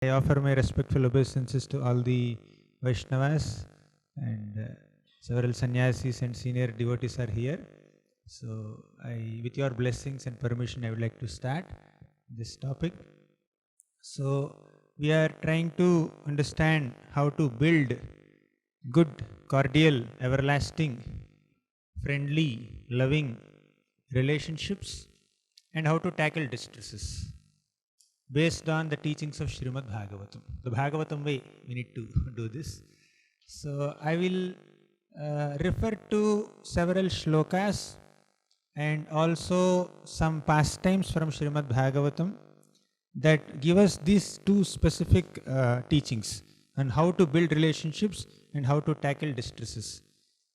I offer my respectful obeisances to all the Vaishnavas and several sannyasis and senior devotees are here. So, with your blessings and permission, I would like to start this topic. So, we are trying to understand how to build good, cordial, everlasting, friendly, loving relationships and how to tackle distresses based on the teachings of Srimad Bhagavatam. The Bhagavatam way we need to do this. So I will refer to several shlokas and also some pastimes from Srimad Bhagavatam that give us these two specific teachings on how to build relationships and how to tackle distresses.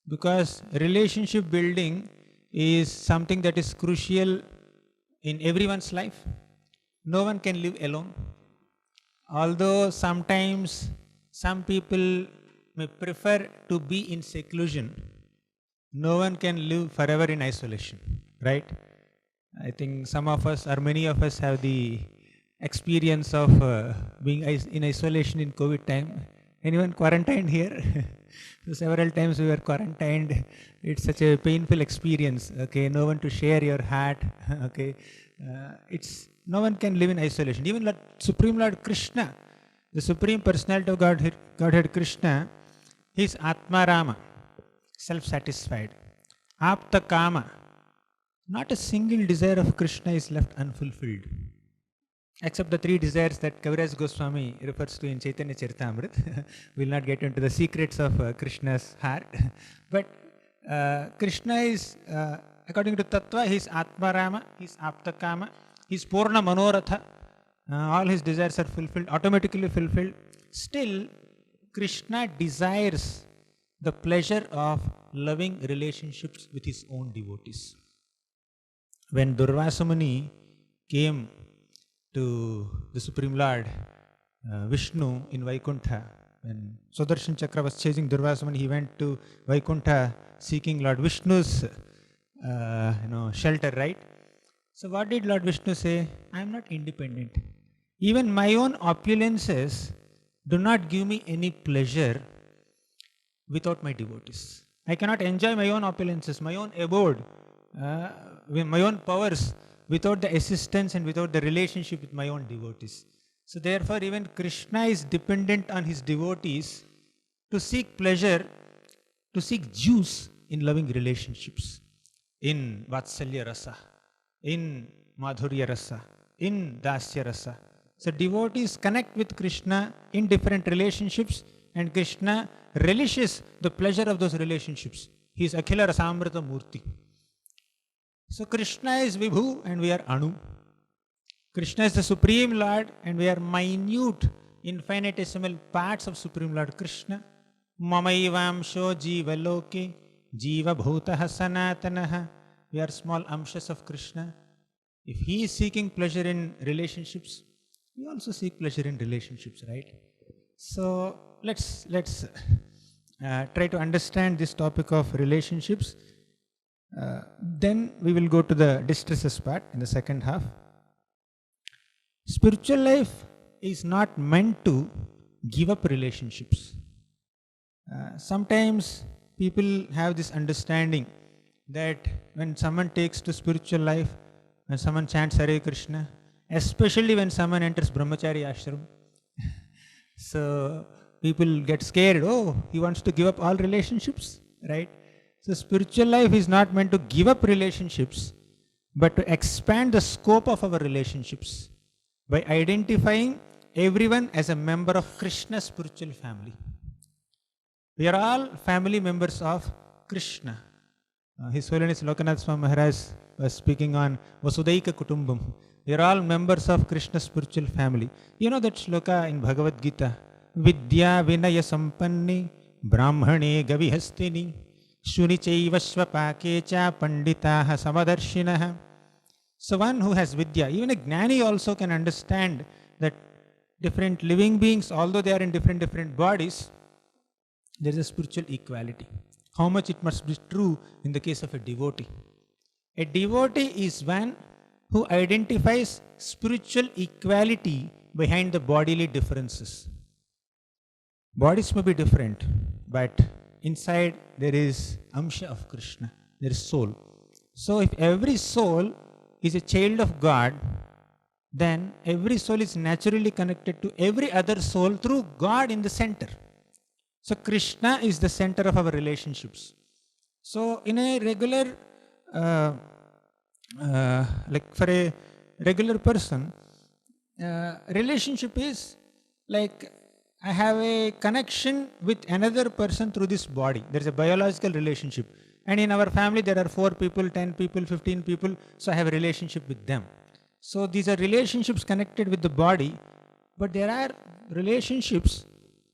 Because relationship building is something that is crucial in everyone's life. No one can live alone. Although sometimes some people may prefer to be in seclusion, no one can live forever in isolation, right? I think some of us or many of us have the experience of being in isolation in COVID time. Anyone quarantined here? So several times we were quarantined. It's such a painful experience. Okay, no one to share your heart. Okay, no one can live in isolation. Even Supreme Lord Krishna, the Supreme Personality of Godhead Krishna, he is Atma Rama, self-satisfied. Apta Kama, not a single desire of Krishna is left unfulfilled. Except the three desires that Kaviraj Goswami refers to in Chaitanya Charitamrita. We will not get into the secrets of Krishna's heart. But Krishna is, according to Tattva, he is Atma Rama, he is Apta Kama, he is Purna Manoratha. All his desires are fulfilled, automatically fulfilled. Still, Krishna desires the pleasure of loving relationships with his own devotees. When Durvasa Muni came to the Supreme Lord Vishnu in Vaikuntha, when Sudarshan Chakra was chasing Durvasa Muni, he went to Vaikuntha seeking Lord Vishnu's shelter, right? So what did Lord Vishnu say? I am not independent. Even my own opulences do not give me any pleasure without my devotees. I cannot enjoy my own opulences, my own abode, my own powers without the assistance and without the relationship with my own devotees. So therefore even Krishna is dependent on his devotees to seek pleasure, to seek juice in loving relationships, in Vatsalya Rasa, in Madhurya Rasa, in Dasya Rasa. So devotees connect with Krishna in different relationships and Krishna relishes the pleasure of those relationships. He is Akhila Rasamrita Murti. So Krishna is Vibhu and we are Anu. Krishna is the Supreme Lord and we are minute, infinitesimal parts of Supreme Lord Krishna. Mamaivamsho Jiva Loke, Jiva Bhutaha Sanatanaha. We are small amshas of Krishna. If he is seeking pleasure in relationships, we also seek pleasure in relationships, right? So let's try to understand this topic of relationships. Then we will go to the distresses part in the second half. Spiritual life is not meant to give up relationships. Sometimes people have this understanding that when someone takes to spiritual life, when someone chants Hare Krishna, especially when someone enters Brahmachari ashram, so people get scared. Oh, he wants to give up all relationships, right? So spiritual life is not meant to give up relationships, but to expand the scope of our relationships by identifying everyone as a member of Krishna's spiritual family. We are all family members of Krishna. His Holiness Lokanath Swami Maharaj was speaking on Vasudaika Kutumbam. We are all members of Krishna's spiritual family. You know that shloka in Bhagavad Gita? Vidya Vinaya Sampanni Brahmane Gavihastini Shunichaiva Swapakecha Panditaha Samadarshinaha. So one who has Vidya, even a Gnani also can understand that different living beings, although they are in different bodies, there is a spiritual equality. How much it must be true in the case of a devotee. A devotee is one who identifies spiritual equality behind the bodily differences. Bodies may be different, but inside there is Amsha of Krishna, there is soul. So if every soul is a child of God, then every soul is naturally connected to every other soul through God in the center. So Krishna is the center of our relationships. So in a regular, like for a regular person, relationship is like I have a connection with another person through this body. There is a biological relationship. And in our family, there are 4 people, 10 people, 15 people. So I have a relationship with them. So these are relationships connected with the body. But there are relationships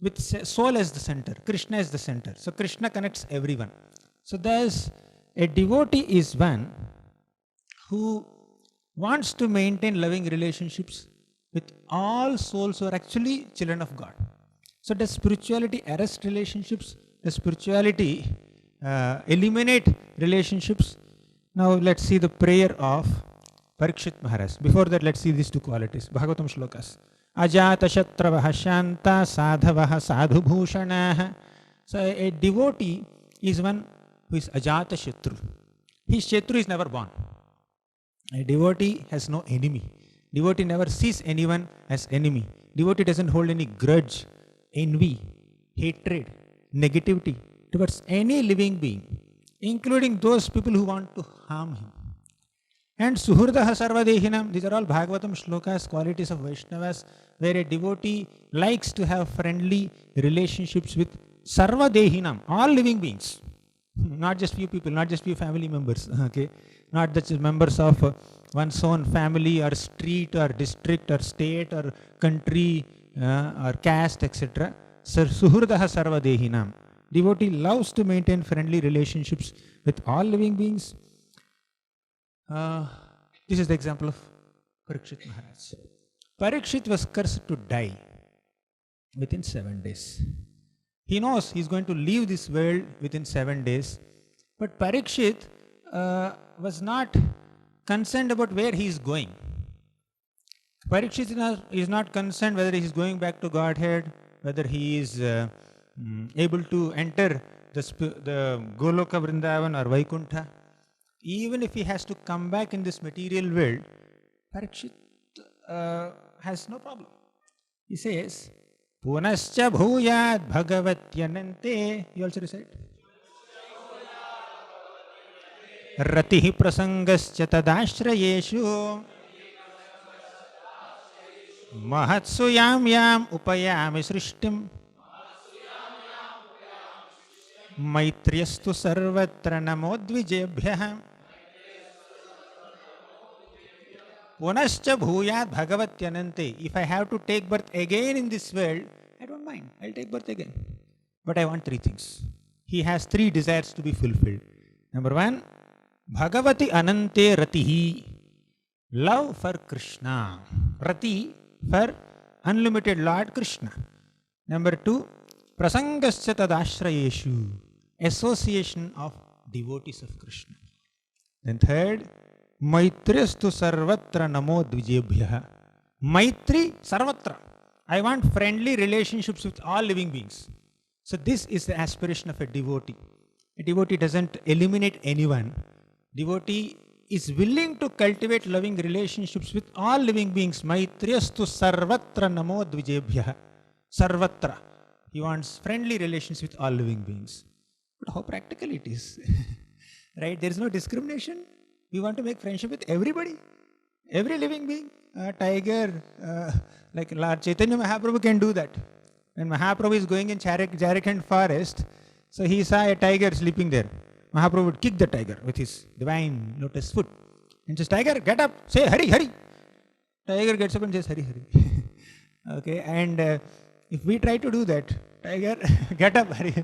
with soul as the center. Krishna is the center. So Krishna connects everyone. So there's a devotee is one who wants to maintain loving relationships with all souls who are actually children of God. So does spirituality arrest relationships? Does spirituality eliminate relationships? Now let's see the prayer of Parikshit Maharaj. Before that, let's see these 2 qualities. Bhagavatam shlokas. Ajata shatravaha shanta sadhavaha sadhubhushanaha. So a devotee is one who is ajata shatru. His shatru is never born. A devotee has no enemy. Devotee never sees anyone as enemy. Devotee doesn't hold any grudge, envy, hatred, negativity towards any living being, including those people who want to harm him. And suhurdaha sarvadehinam, these are all Bhagavatam shlokas, qualities of Vaishnavas, where a devotee likes to have friendly relationships with sarvadehinam, all living beings. Not just few people, not just few family members, okay? Not just members of one's own family or street or district or state or country or caste, etc. Suhurdaha sarvadehinam. Devotee loves to maintain friendly relationships with all living beings. This is the example of Parikshit Maharaj. Parikshit was cursed to die within 7 days. He knows he's going to leave this world within 7 days. But Parikshit was not concerned about where he is going. Parikshit is not concerned whether he is going back to Godhead, whether he is able to enter the Goloka Vrindavan or Vaikuntha. Even if he has to come back in this material world, Parikshit has no problem. He says, Punascha bhuyat bhagavatyanante. You also recite? Ratihi prasangascha tadashrayeshu mahatsu yam yam upayami srishtim maitriyastu sarvatra namodvijebhyah punascha bhuyat bhagavatyanante. If I have to take birth again in this world, I don't mind. I'll take birth again. But I want 3 things. He has 3 desires to be fulfilled. Number 1, Bhagavati Anante Ratihi. Love for Krishna. Rati for unlimited Lord Krishna. Number 2, Prasangascha tadashrayeshu. Association of devotees of Krishna. Then third, Maitriyastu sarvatra namo dvijebhyah. Maitri sarvatra. I want friendly relationships with all living beings. So this is the aspiration of a devotee. A devotee doesn't eliminate anyone. Devotee is willing to cultivate loving relationships with all living beings. Maitriyastu sarvatra namo dvijebhyah. Sarvatra. He wants friendly relations with all living beings. But how practical it is. Right? There is no discrimination. We want to make friendship with everybody. Every living being. Tiger, like Lord Chaitanya Mahaprabhu can do that. When Mahaprabhu is going in Jharkhand forest, so he saw a tiger sleeping there. Mahaprabhu would kick the tiger with his divine lotus foot. And says, Tiger, get up, say Hari, Hari. Tiger gets up and says Hari, Hari. Okay, and if we try to do that, Tiger, get up, Hari.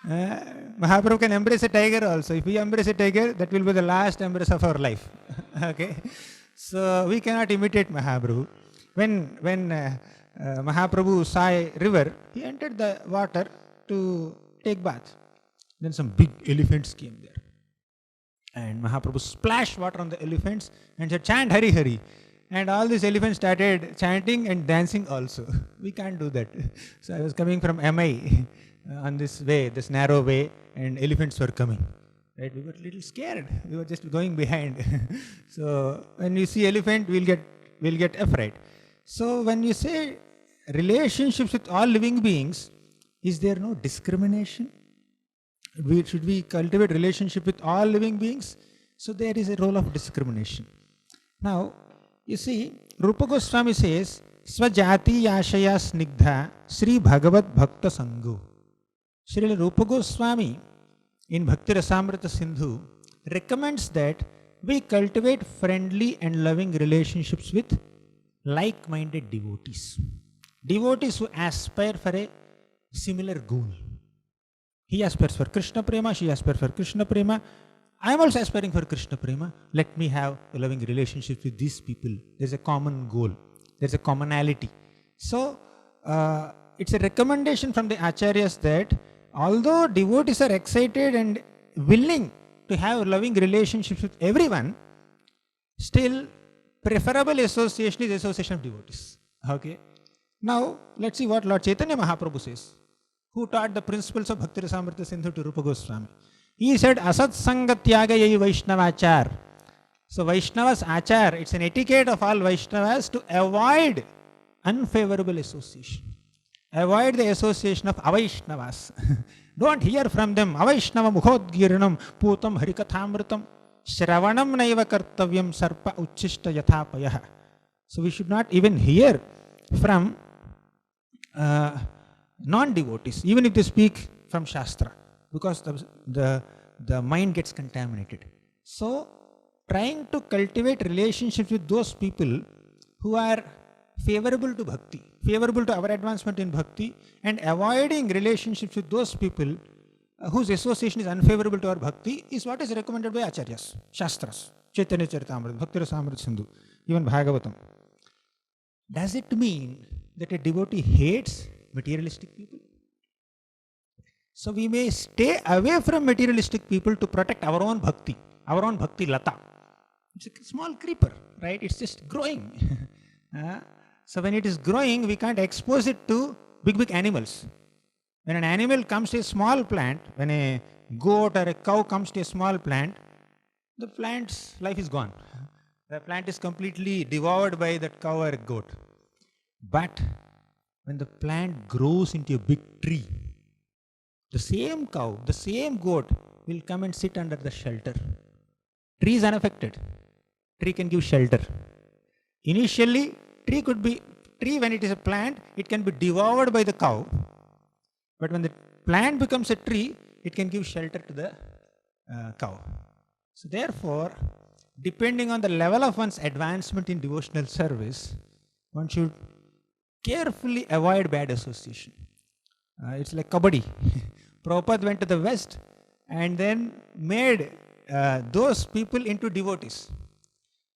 Mahaprabhu can embrace a tiger also. If we embrace a tiger, that will be the last embrace of our life. Okay, so we cannot imitate Mahaprabhu. When Mahaprabhu saw a river, he entered the water to take bath. Then some big elephants came there. And Mahaprabhu splashed water on the elephants and said, chant Hari Hari. And all these elephants started chanting and dancing also. We can't do that. So I was coming from MI on this way, this narrow way, and elephants were coming. Right? We were a little scared. We were just going behind. So when you see elephant, we'll get afraid. So when you say relationships with all living beings, is there no discrimination? Should we cultivate relationship with all living beings? So there is a role of discrimination. Now, you see, Rupa Goswami says, Svajati Yashaya Snigdha Sri Bhagavat Bhakta Sangho. Srila Rupa Goswami in Bhakti Rasamrita Sindhu recommends that we cultivate friendly and loving relationships with like-minded devotees. Devotees who aspire for a similar goal. He aspires for Krishna Prema, she aspires for Krishna Prema. I am also aspiring for Krishna Prema. Let me have a loving relationship with these people. There is a common goal. There is a commonality. So, it's a recommendation from the Acharyas that although devotees are excited and willing to have loving relationships with everyone, still preferable association is association of devotees. Okay. Now, let's see what Lord Chaitanya Mahaprabhu says, who taught the principles of Bhakti Rasamrita Sindhu to Rupa Goswami. He said, Asat Sangatyagayai Vaishnavachar. So Vaishnavas Achar, it's an etiquette of all Vaishnavas to avoid unfavorable association. Avoid the association of Avaishnavas. Don't hear from them. Avaishnava Mukhodgiranam Putam Harikathamritam Shravanam Naiva Kartavyam Sarpa Uchishta Yathapayah. So we should not even hear from non-devotees, even if they speak from Shastra, because the mind gets contaminated. So, trying to cultivate relationships with those people who are favorable to bhakti, favorable to our advancement in bhakti, and avoiding relationships with those people whose association is unfavorable to our bhakti is what is recommended by Acharyas, Shastras, Chaitanya Charitamrita, Bhakti Rasamrita Sindhu, even Bhagavatam. Does it mean that a devotee hates materialistic people? So we may stay away from materialistic people to protect our own bhakti lata. It's a small creeper, right? It's just growing. So when it is growing, we can't expose it to big animals. When an animal comes to a small plant, when a goat or a cow comes to a small plant, the plant's life is gone. The plant is completely devoured by that cow or goat. But when the plant grows into a big tree, the same cow, the same goat will come and sit under the shelter. Tree is unaffected. Tree can give shelter. Initially, tree when it is a plant, it can be devoured by the cow. But when the plant becomes a tree, it can give shelter to the cow. So therefore, depending on the level of one's advancement in devotional service, one should carefully avoid bad association. It's like kabaddi. Prabhupada went to the West and then made those people into devotees.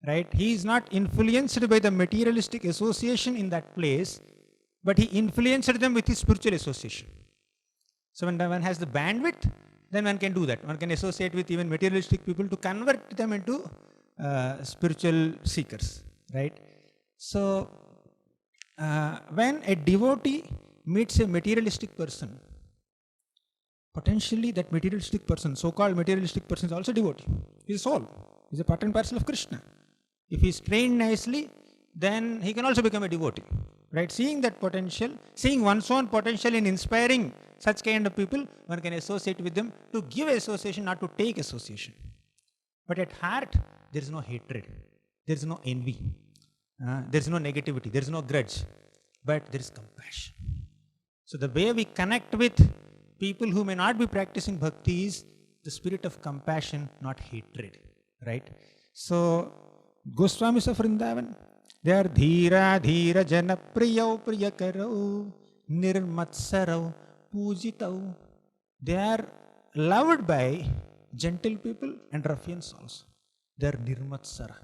Right? He is not influenced by the materialistic association in that place, but he influenced them with his spiritual association. So when one has the bandwidth, then one can do that. One can associate with even materialistic people to convert them into spiritual seekers. Right? So when a devotee meets a materialistic person, potentially that materialistic person, so-called materialistic person, is also devotee. He is a soul. He is a part and parcel of Krishna. If he is trained nicely, then he can also become a devotee. Right? Seeing that potential, seeing one's own potential in inspiring such kind of people, one can associate with them to give association, not to take association. But at heart, there is no hatred. There is no envy. There is no negativity. There is no grudge. But there is compassion. So the way we connect with people who may not be practicing bhakti is the spirit of compassion, not hatred. Right? So, Goswamis of Vrindavan, they are dhira dhira jana priyau priyakarau nirmatsarau pujitau. They are loved by gentle people and ruffians also. They are nirmatsara.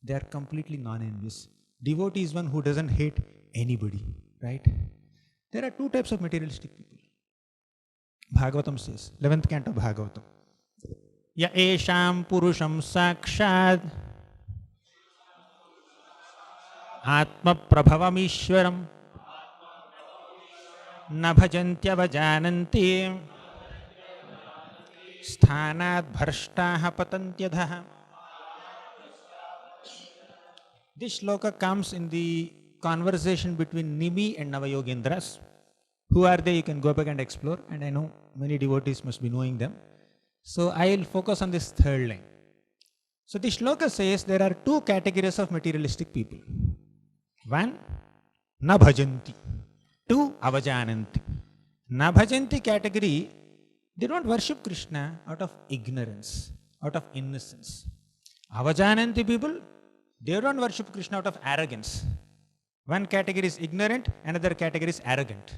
They are completely non-envious. Devotee is one who doesn't hate anybody. Right? There are two types of materialistic people. Bhagavatam says, 11th canto Bhagavatam. Ya esham purusham sakshad Atma Prabhavamishwaram Na bhajantyavajananti Sthanat bharshtaha patantyadha. This shloka comes in the conversation between Nimi and Navayogendras. Who are they? You can go back and explore, and I know many devotees must be knowing them. So I will focus on this third line. So the shloka says there are two categories of materialistic people. One, na bhajanti. Two, avajananti. Na bhajanti category, they don't worship Krishna out of ignorance, out of innocence. Avajananti people, they don't worship Krishna out of arrogance. One category is ignorant, another category is arrogant.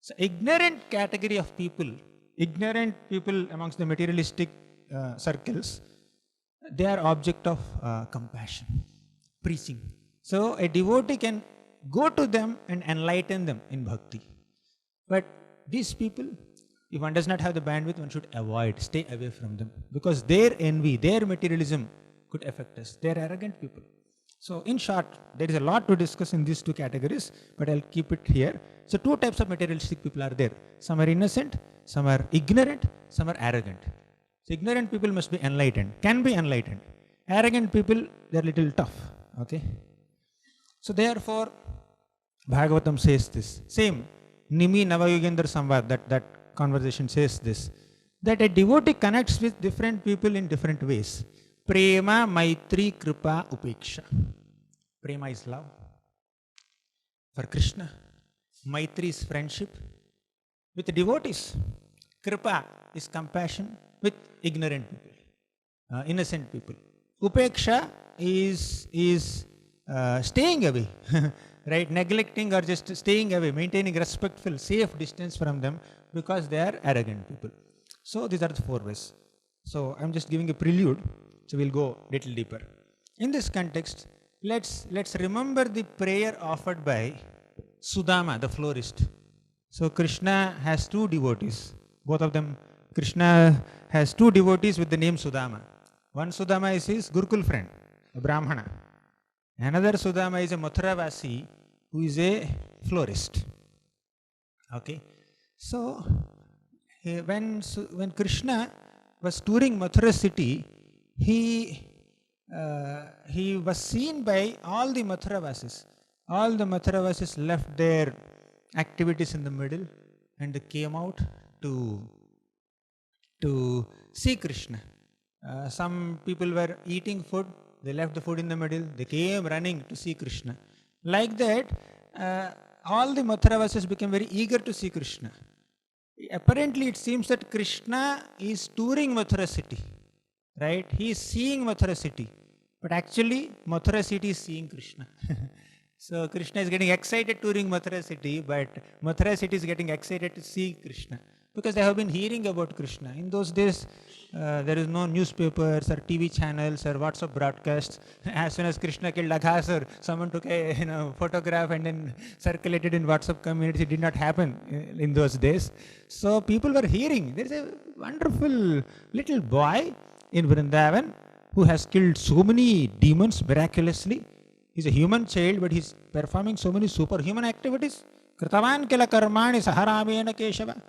So ignorant category of people, ignorant people amongst the materialistic circles, they are object of compassion, preaching. So a devotee can go to them and enlighten them in bhakti. But these people, if one does not have the bandwidth, one should avoid, stay away from them. Because their envy, their materialism could affect us. They are arrogant people. So in short, there is a lot to discuss in these two categories, but I'll keep it here. So two types of materialistic people are there. Some are innocent, some are ignorant, some are arrogant. So ignorant people must be enlightened, can be enlightened. Arrogant people, they are little tough. Okay. So therefore, Bhagavatam says this. Same, Nimi Navayogendra Samvad, that conversation says this. That a devotee connects with different people in different ways. Prema, Maitri, Kripa, Upeksha. Prema is love for Krishna. Maitri is friendship with devotees. Kripa is compassion with ignorant people, innocent people. Upeksha is staying away, right? Neglecting or just staying away, maintaining respectful, safe distance from them because they are arrogant people. So these are the four ways. So I'm just giving a prelude. So we'll go a little deeper. In this context, let's remember the prayer offered by Sudama, the florist. So Krishna has two devotees. Both of them, Krishna has two devotees with the name Sudama. One Sudama is his Gurukul friend, a Brahmana. Another Sudama is a Mathuravasi who is a florist. Okay. So when Krishna was touring Mathura city, he was seen by all the Mathuravasis. All the Mathuravasis left their activities in the middle and they came out to see Krishna. Some people were eating food, they left the food in the middle, they came running to see Krishna. Like that, all the Mathuravasis became very eager to see Krishna. Apparently, it seems that Krishna is touring Mathura city. Right? He is seeing Mathura city. But actually, Mathura city is seeing Krishna. So Krishna is getting excited touring Mathura city, but Mathura city is getting excited to see Krishna. Because they have been hearing about Krishna. In those days, there is no newspapers or TV channels or WhatsApp broadcasts. As soon as Krishna killed Aghasur, someone took a photograph and then circulated in WhatsApp community. It did not happen in those days. So people were hearing. There is a wonderful little boy in Vrindavan who has killed so many demons miraculously. He's a human child, but he's performing so many superhuman activities. Kritavan kila karmani saharamena keshava.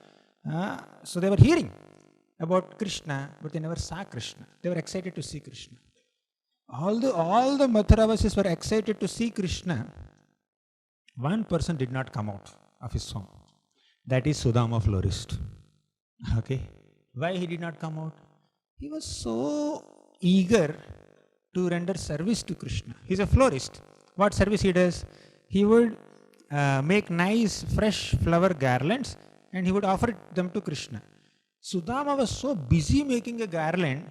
So they were hearing about Krishna, but they never saw Krishna. They were excited to see Krishna. All the Mathuravasis were excited to see Krishna. One person did not come out of his home. That is Sudama florist. Okay. Why he did not come out? He was so eager to render service to Krishna. He's a florist. What service he does? He would make nice fresh flower garlands and he would offer them to Krishna. Sudama was so busy making a garland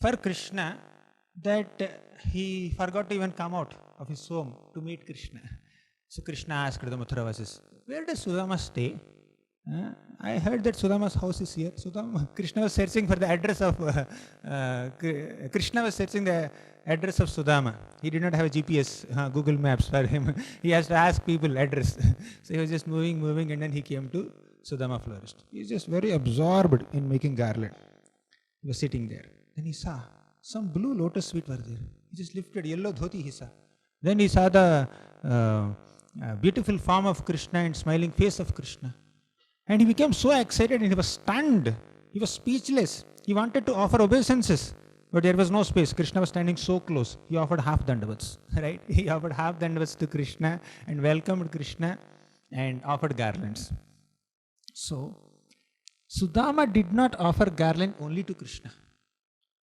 for Krishna that he forgot to even come out of his home to meet Krishna. So Krishna asked the Mathuravasis, where does Sudama stay? I heard that Sudama's house is here. Krishna was searching for the address of Krishna was searching the address of Sudama. He did not have a GPS, Google Maps for him. He has to ask people address. So he was just moving, and then he came to Sudama florist. He is just very absorbed in making garland. He was sitting there. Then he saw some blue lotus sweet were there. He just lifted yellow dhoti he saw. Then he saw the beautiful form of Krishna and smiling face of Krishna. And he became so excited and he was stunned. He was speechless. He wanted to offer obeisances, but there was no space. Krishna was standing so close. He offered half dandavats, right? He offered half dandavats to Krishna and welcomed Krishna and offered garlands. So, Sudama did not offer garland only to Krishna.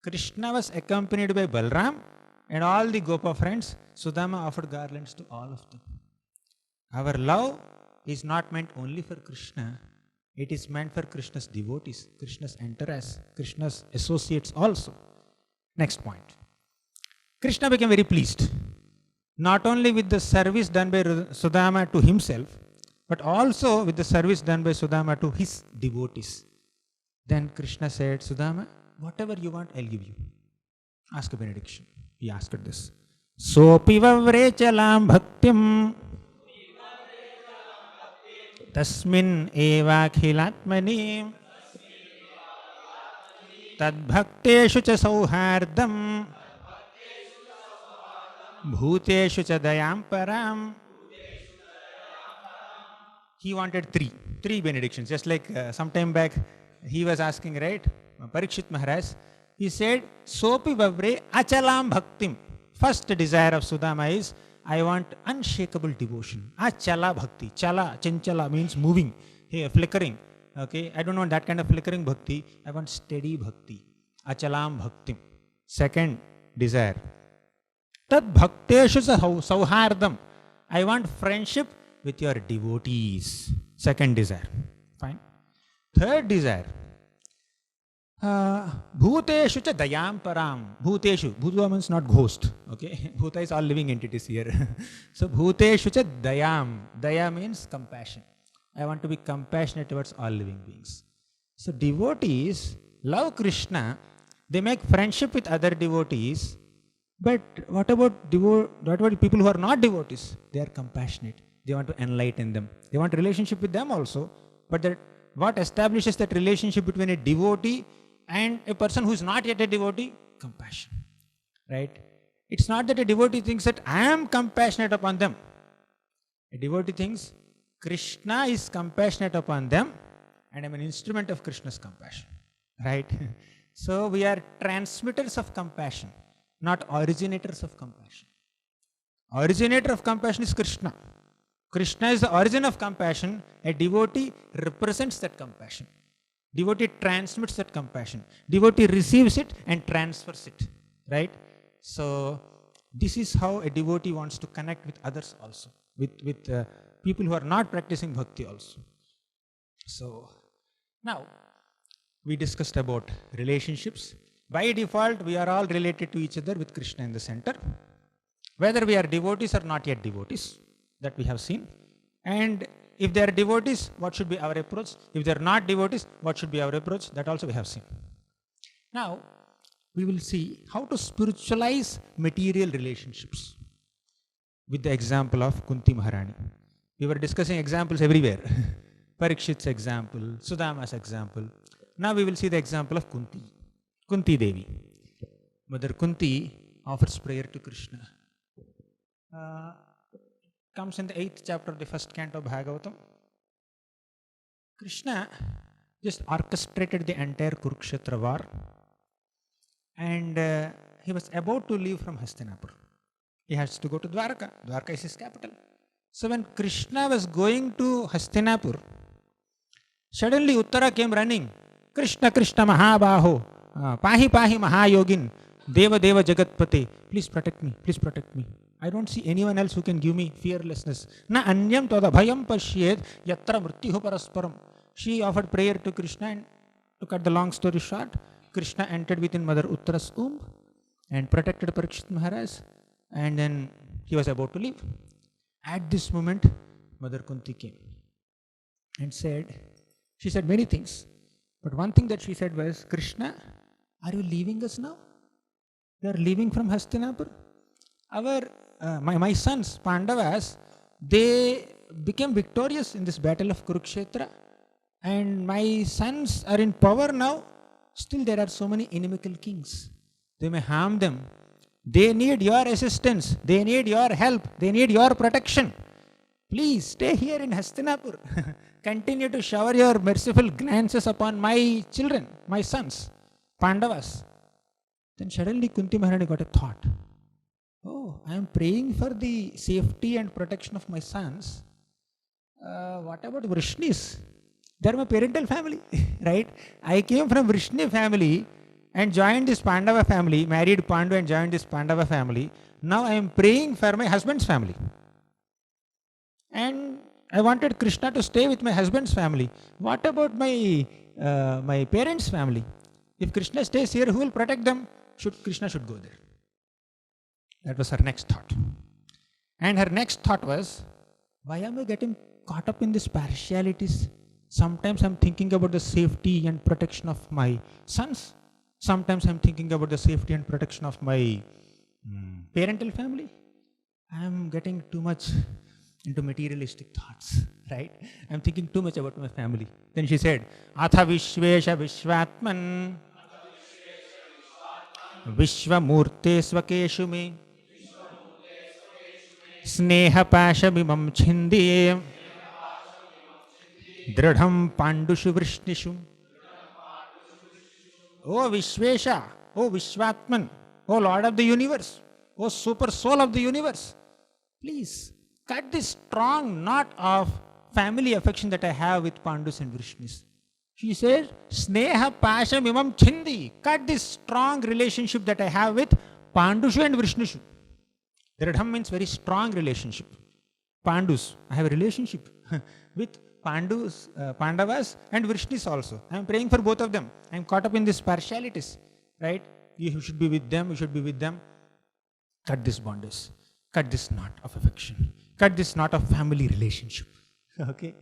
Krishna was accompanied by Balram and all the Gopa friends. Sudama offered garlands to all of them. Our love is not meant only for Krishna. It is meant for Krishna's devotees, Krishna's entourage, Krishna's associates also. Next point. Krishna became very pleased, not only with the service done by Sudama to himself, but also with the service done by Sudama to his devotees. Then Krishna said, Sudama, whatever you want, I'll give you. Ask a benediction. He asked this. Sopi vavrechalam bhaktim tasmin evakhilatmani tadbhakteshu cha sauhardam bhuteshu cha dayam param. He wanted three benedictions, just like some time back he was asking, right? Parikshit Maharaj, he said, Sopi Vavre Achalam Bhaktim. First desire of Sudama is, I want unshakable devotion. Achala Bhakti. Chala, Chanchala means moving, flickering. Okay, I don't want that kind of flickering bhakti. I want steady bhakti. Achalam Bhaktim. Second desire. Tad Bhakteshu Sauhardam. I want friendship with your devotees. Second desire. Fine. Third desire. Bhuteshu cha dayam param. Bhuteshu. Bhuta means not ghost. Okay. Bhuta is all living entities here. So Bhuteshu cha dayam. Daya means compassion. I want to be compassionate towards all living beings. So devotees love Krishna. They make friendship with other devotees. But what about people who are not devotees? They are compassionate. They want to enlighten them. They want a relationship with them also. But what establishes that relationship between a devotee and a person who is not yet a devotee? Compassion. Right? It's not that a devotee thinks that I am compassionate upon them. A devotee thinks Krishna is compassionate upon them and I am an instrument of Krishna's compassion. Right? So we are transmitters of compassion, not originators of compassion. Originator of compassion is Krishna. Krishna is the origin of compassion. A devotee represents that compassion. Devotee transmits that compassion. Devotee receives it and transfers it. Right? So, this is how a devotee wants to connect with others also. With people who are not practicing bhakti also. So, now, we discussed about relationships. By default, we are all related to each other with Krishna in the center. Whether we are devotees or not yet devotees, that we have seen. And if they are devotees, what should be our approach? If they are not devotees, what should be our approach? That also we have seen. Now, we will see how to spiritualize material relationships with the example of Kunti Maharani. We were discussing examples everywhere. Parikshit's example, Sudama's example. Now we will see the example of Kunti Devi. Mother Kunti offers prayer to Krishna. Comes in the 8th chapter of the 1st canto of Bhagavatam. Krishna just orchestrated the entire Kurukshetra war and he was about to leave from Hastinapur. He has to go to Dwarka. Dwarka is his capital. So when Krishna was going to Hastinapur, suddenly Uttara came running. Krishna, Krishna Mahabaho, Pahi Pahi Mahayogin, Deva Deva Jagatpate, please protect me, please protect me. I don't see anyone else who can give me fearlessness. Na anyam toda bhayam pashyed yatra mrityu parasparam. She offered prayer to Krishna and to cut the long story short, Krishna entered within Mother Uttara's womb and protected Parikshit Maharaj and then he was about to leave. At this moment, Mother Kunti came and she said many things. But one thing that she said was, Krishna, are you leaving us now? You are leaving from Hastinapur? My sons, Pandavas, they became victorious in this battle of Kurukshetra. And my sons are in power now. Still there are so many inimical kings. They may harm them. They need your assistance. They need your help. They need your protection. Please stay here in Hastinapur. Continue to shower your merciful glances upon my children, my sons, Pandavas. Then suddenly Kunti Maharani got a thought. Oh, I am praying for the safety and protection of my sons. What about Vrishnis? They are my parental family, right? I came from Vrishni family and joined this Pandava family, married Pandu and joined this Pandava family. Now I am praying for my husband's family. And I wanted Krishna to stay with my husband's family. What about my parents' family? If Krishna stays here, who will protect them? Krishna should go there. That was her next thought. And her next thought was, why am I getting caught up in these partialities? Sometimes I'm thinking about the safety and protection of my sons. Sometimes I'm thinking about the safety and protection of my parental family. I'm getting too much into materialistic thoughts, right? I'm thinking too much about my family. Then she said, Atha Vishvesha Vishvatman Vishvamurte Svakeshu me Sneha Pashamimam Chindi Dradham Pandushu Vrishnishu. Oh Vishvesha, oh Vishvatman, oh Lord of the universe, oh super soul of the universe, please cut this strong knot of family affection that I have with Pandus and Vrishnis. She says, Sneha Pasha Mimam Chindi. Cut this strong relationship that I have with Pandushu and Vrishnishu. Dradham means very strong relationship. Pandus, I have a relationship with Pandus, Pandavas and Vrishnis also. I am praying for both of them. I am caught up in these partialities, right? You should be with them, you should be with them. Cut this bondage. Cut this knot of affection. Cut this knot of family relationship. Okay?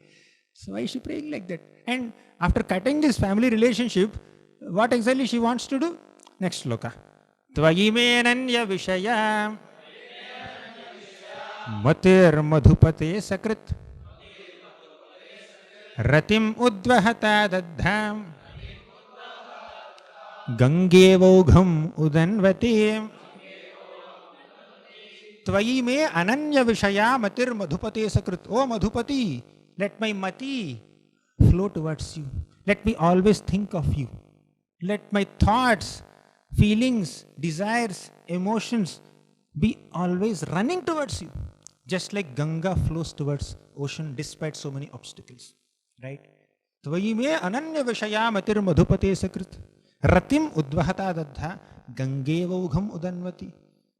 So why is she praying like that? And after cutting this family relationship, what exactly she wants to do? Next sloka. Tvayimenanya vishaya matir madhupate sakrit ratim udvahata dadham gangevaugham udanvati Tvayi me ananya vishaya matir madhupate sakrit. Oh Madhupati, let my mati flow towards you. Let me always think of you. Let my thoughts, feelings, desires, emotions be always running towards you. Just like Ganga flows towards ocean despite so many obstacles. Right? Tvayi me ananya vishaya matir madhupate sakrit. Ratim udvahata dadha gangevaugham udanvati.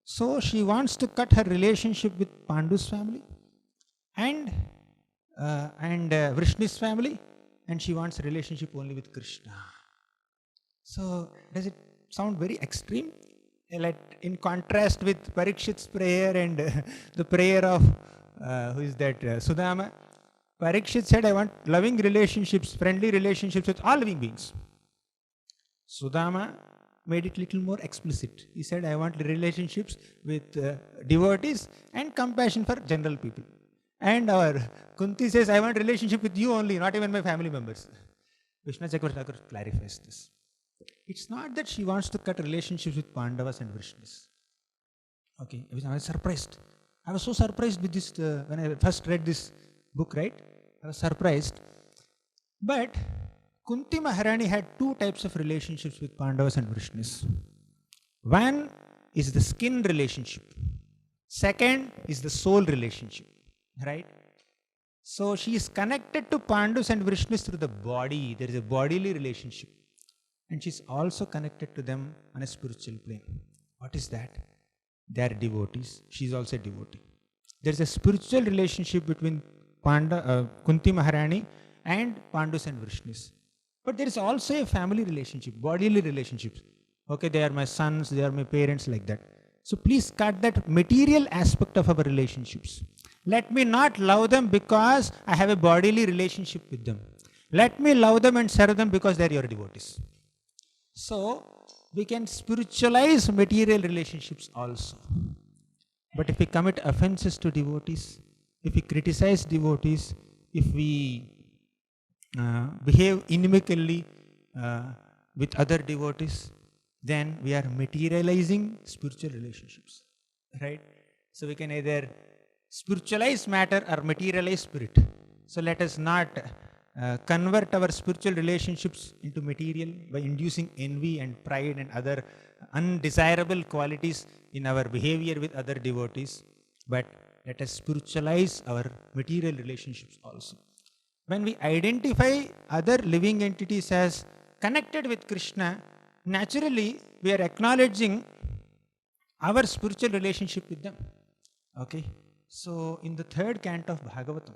So she wants to cut her relationship with Pandu's family and Vrishni's family, and she wants a relationship only with Krishna. So does it sound very extreme? Like in contrast with Parikshit's prayer and the prayer of who is that Sudama? Parikshit said, I want loving relationships, friendly relationships with all living beings. Sudama made it little more explicit. He said, I want relationships with devotees and compassion for general people. And our Kunti says, I want relationship with you only, not even my family members. Vishnu Chakravarti Thakur clarifies this. It's not that she wants to cut relationships with Pandavas and Vrishnis. Okay, I was surprised. I was so surprised with this when I first read this book, right? I was surprised. But Kunti Maharani had two types of relationships with Pandavas and Vrishnis. One is the skin relationship. Second is the soul relationship. Right? So she is connected to Pandus and Vrishnis through the body. There is a bodily relationship. And she is also connected to them on a spiritual plane. What is that? They are devotees. She is also a devotee. There is a spiritual relationship between Kunti Maharani and Pandus and Vrishnis. But there is also a family relationship, bodily relationships. Okay, they are my sons, they are my parents, like that. So please cut that material aspect of our relationships. Let me not love them because I have a bodily relationship with them. Let me love them and serve them because they are your devotees. So we can spiritualize material relationships also. But if we commit offenses to devotees, if we criticize devotees, if we behave inimically with other devotees, then we are materializing spiritual relationships, right? So we can either spiritualize matter or materialize spirit. So let us not convert our spiritual relationships into material by inducing envy and pride and other undesirable qualities in our behavior with other devotees, but let us spiritualize our material relationships also. When we identify other living entities as connected with Krishna, naturally we are acknowledging our spiritual relationship with them. Okay? So in the third canto of Bhagavatam,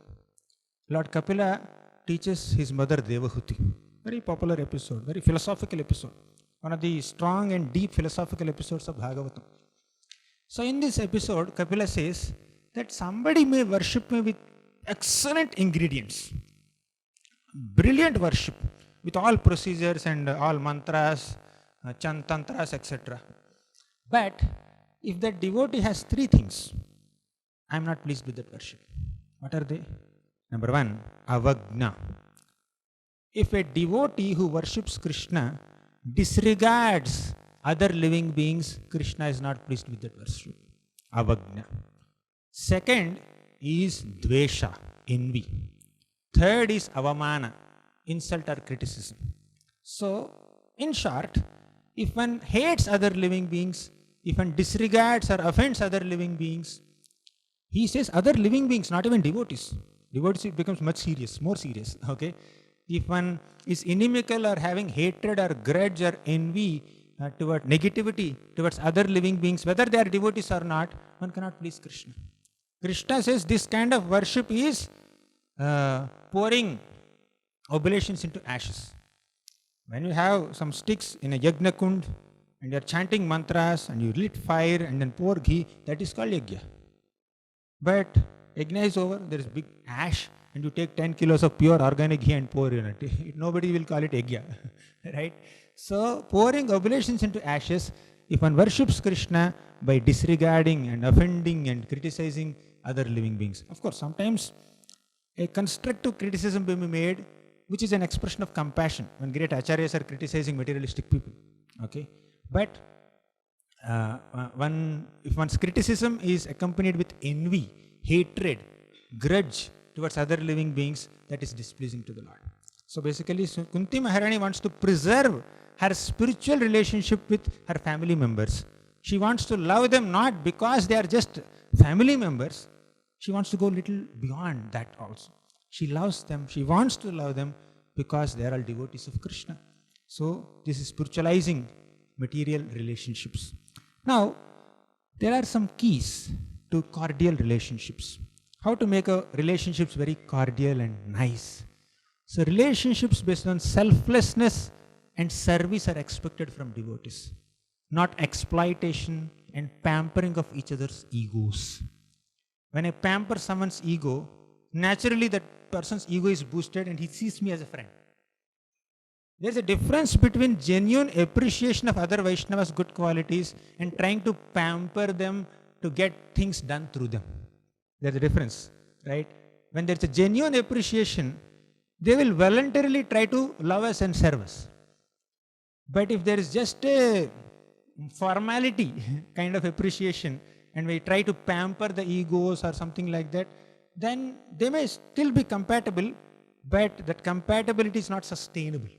Lord Kapila teaches his mother Devahuti. Very popular episode, very philosophical episode. One of the strong and deep philosophical episodes of Bhagavatam. So in this episode, Kapila says that somebody may worship me with excellent ingredients, brilliant worship, with all procedures and all mantras, chantantras, etc. But if that devotee has three things, I am not pleased with that worship. What are they? Number one, avagna. If a devotee who worships Krishna disregards other living beings, Krishna is not pleased with that worship. Avagna. Second is dvesha, envy. Third is avamana, insult or criticism. So, in short, if one hates other living beings, if one disregards or offends other living beings, he says other living beings, not even devotees. Devotees, it becomes much serious, more serious. Okay? If one is inimical or having hatred or grudge or envy toward negativity towards other living beings, whether they are devotees or not, one cannot please Krishna. Krishna says this kind of worship is pouring oblations into ashes. When you have some sticks in a yajna kund and you are chanting mantras and you lit fire and then pour ghee, that is called yajna. But yajna is over, there is big ash and you take 10 kilos of pure organic ghee and pour in it. Nobody will call it yajna, right? So pouring oblations into ashes, if one worships Krishna by disregarding and offending and criticizing other living beings. Of course, sometimes a constructive criticism may be made, which is an expression of compassion when great acharyas are criticizing materialistic people. Okay, but if one's criticism is accompanied with envy, hatred, grudge towards other living beings, that is displeasing to the Lord. So basically, Kunti Maharani wants to preserve her spiritual relationship with her family members. She wants to love them not because they are just family members. She wants to go a little beyond that also. She loves them, she wants to love them because they are all devotees of Krishna. So this is spiritualizing material relationships. Now, there are some keys to cordial relationships. How to make a relationships very cordial and nice. So relationships based on selflessness and service are expected from devotees, not exploitation and pampering of each other's egos. When I pamper someone's ego, naturally that person's ego is boosted and he sees me as a friend. There's a difference between genuine appreciation of other Vaishnavas' good qualities and trying to pamper them to get things done through them. There's a difference, right? When there's a genuine appreciation, they will voluntarily try to love us and serve us. But if there is just a formality kind of appreciation and we try to pamper the egos or something like that, then they may still be compatible, but that compatibility is not sustainable.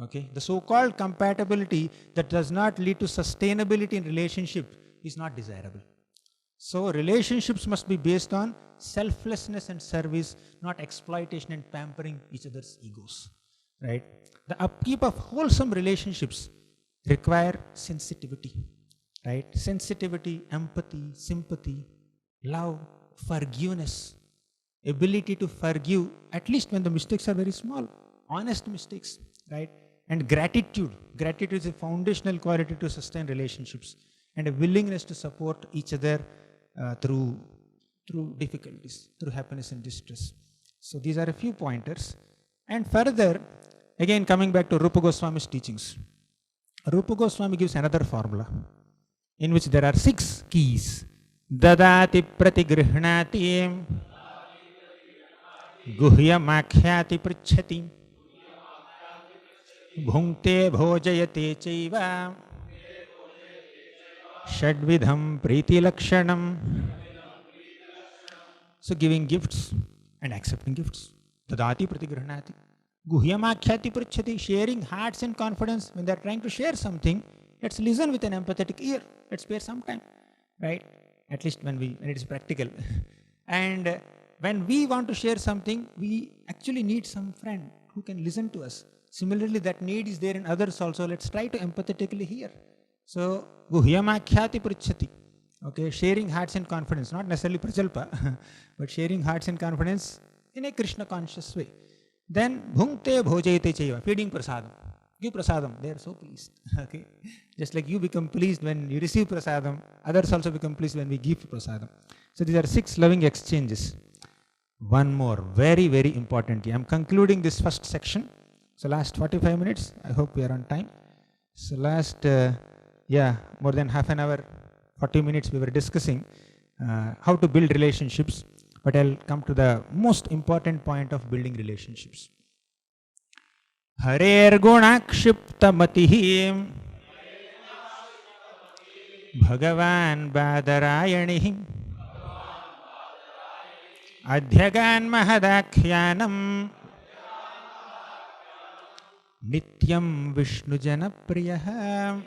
Okay? The so-called compatibility that does not lead to sustainability in relationship is not desirable. So relationships must be based on selflessness and service, not exploitation and pampering each other's egos. Right? The upkeep of wholesome relationships require sensitivity. Right? Sensitivity, empathy, sympathy, love, forgiveness, ability to forgive, at least when the mistakes are very small, honest mistakes, right? And gratitude. Gratitude is a foundational quality to sustain relationships, and a willingness to support each other through difficulties, through happiness and distress. So these are a few pointers. And further, again coming back to Rupa Goswami's teachings, Rupa Goswami gives another formula in which there are 6 keys. Dadati pratigrihnati guhyamakhyati prichhati bhunkte bhojayate chaiva Shadvidham Priti Lakshanam. So giving gifts and accepting gifts. Tadati Pratigranati. Guhyamakhyati Pruchati. Sharing hearts and confidence. When they are trying to share something, let's listen with an empathetic ear. Let's spare some time. Right? At least when it is practical. And when we want to share something, we actually need some friend who can listen to us. Similarly, that need is there in others also. Let's try to empathetically hear. So, guhyamakhyati pruchati. Okay, sharing hearts and confidence, not necessarily prajalpa, but sharing hearts and confidence in a Krishna conscious way. Then, bhunkte bhojayate chaiva, feeding prasadam. Give prasadam, they are so pleased. Okay, just like you become pleased when you receive prasadam, others also become pleased when we give prasadam. So, these are 6 loving exchanges. One more, very, very important. I am concluding this first section. So, last 45 minutes, I hope we are on time. So, last, more than half an hour, 40 minutes we were discussing how to build relationships. But I'll come to the most important point of building relationships. Harer gunakshipta matihi Bhagavan badarayanihi Adhyagan mahadakhyanam Nityam Vishnu Janapriyaha.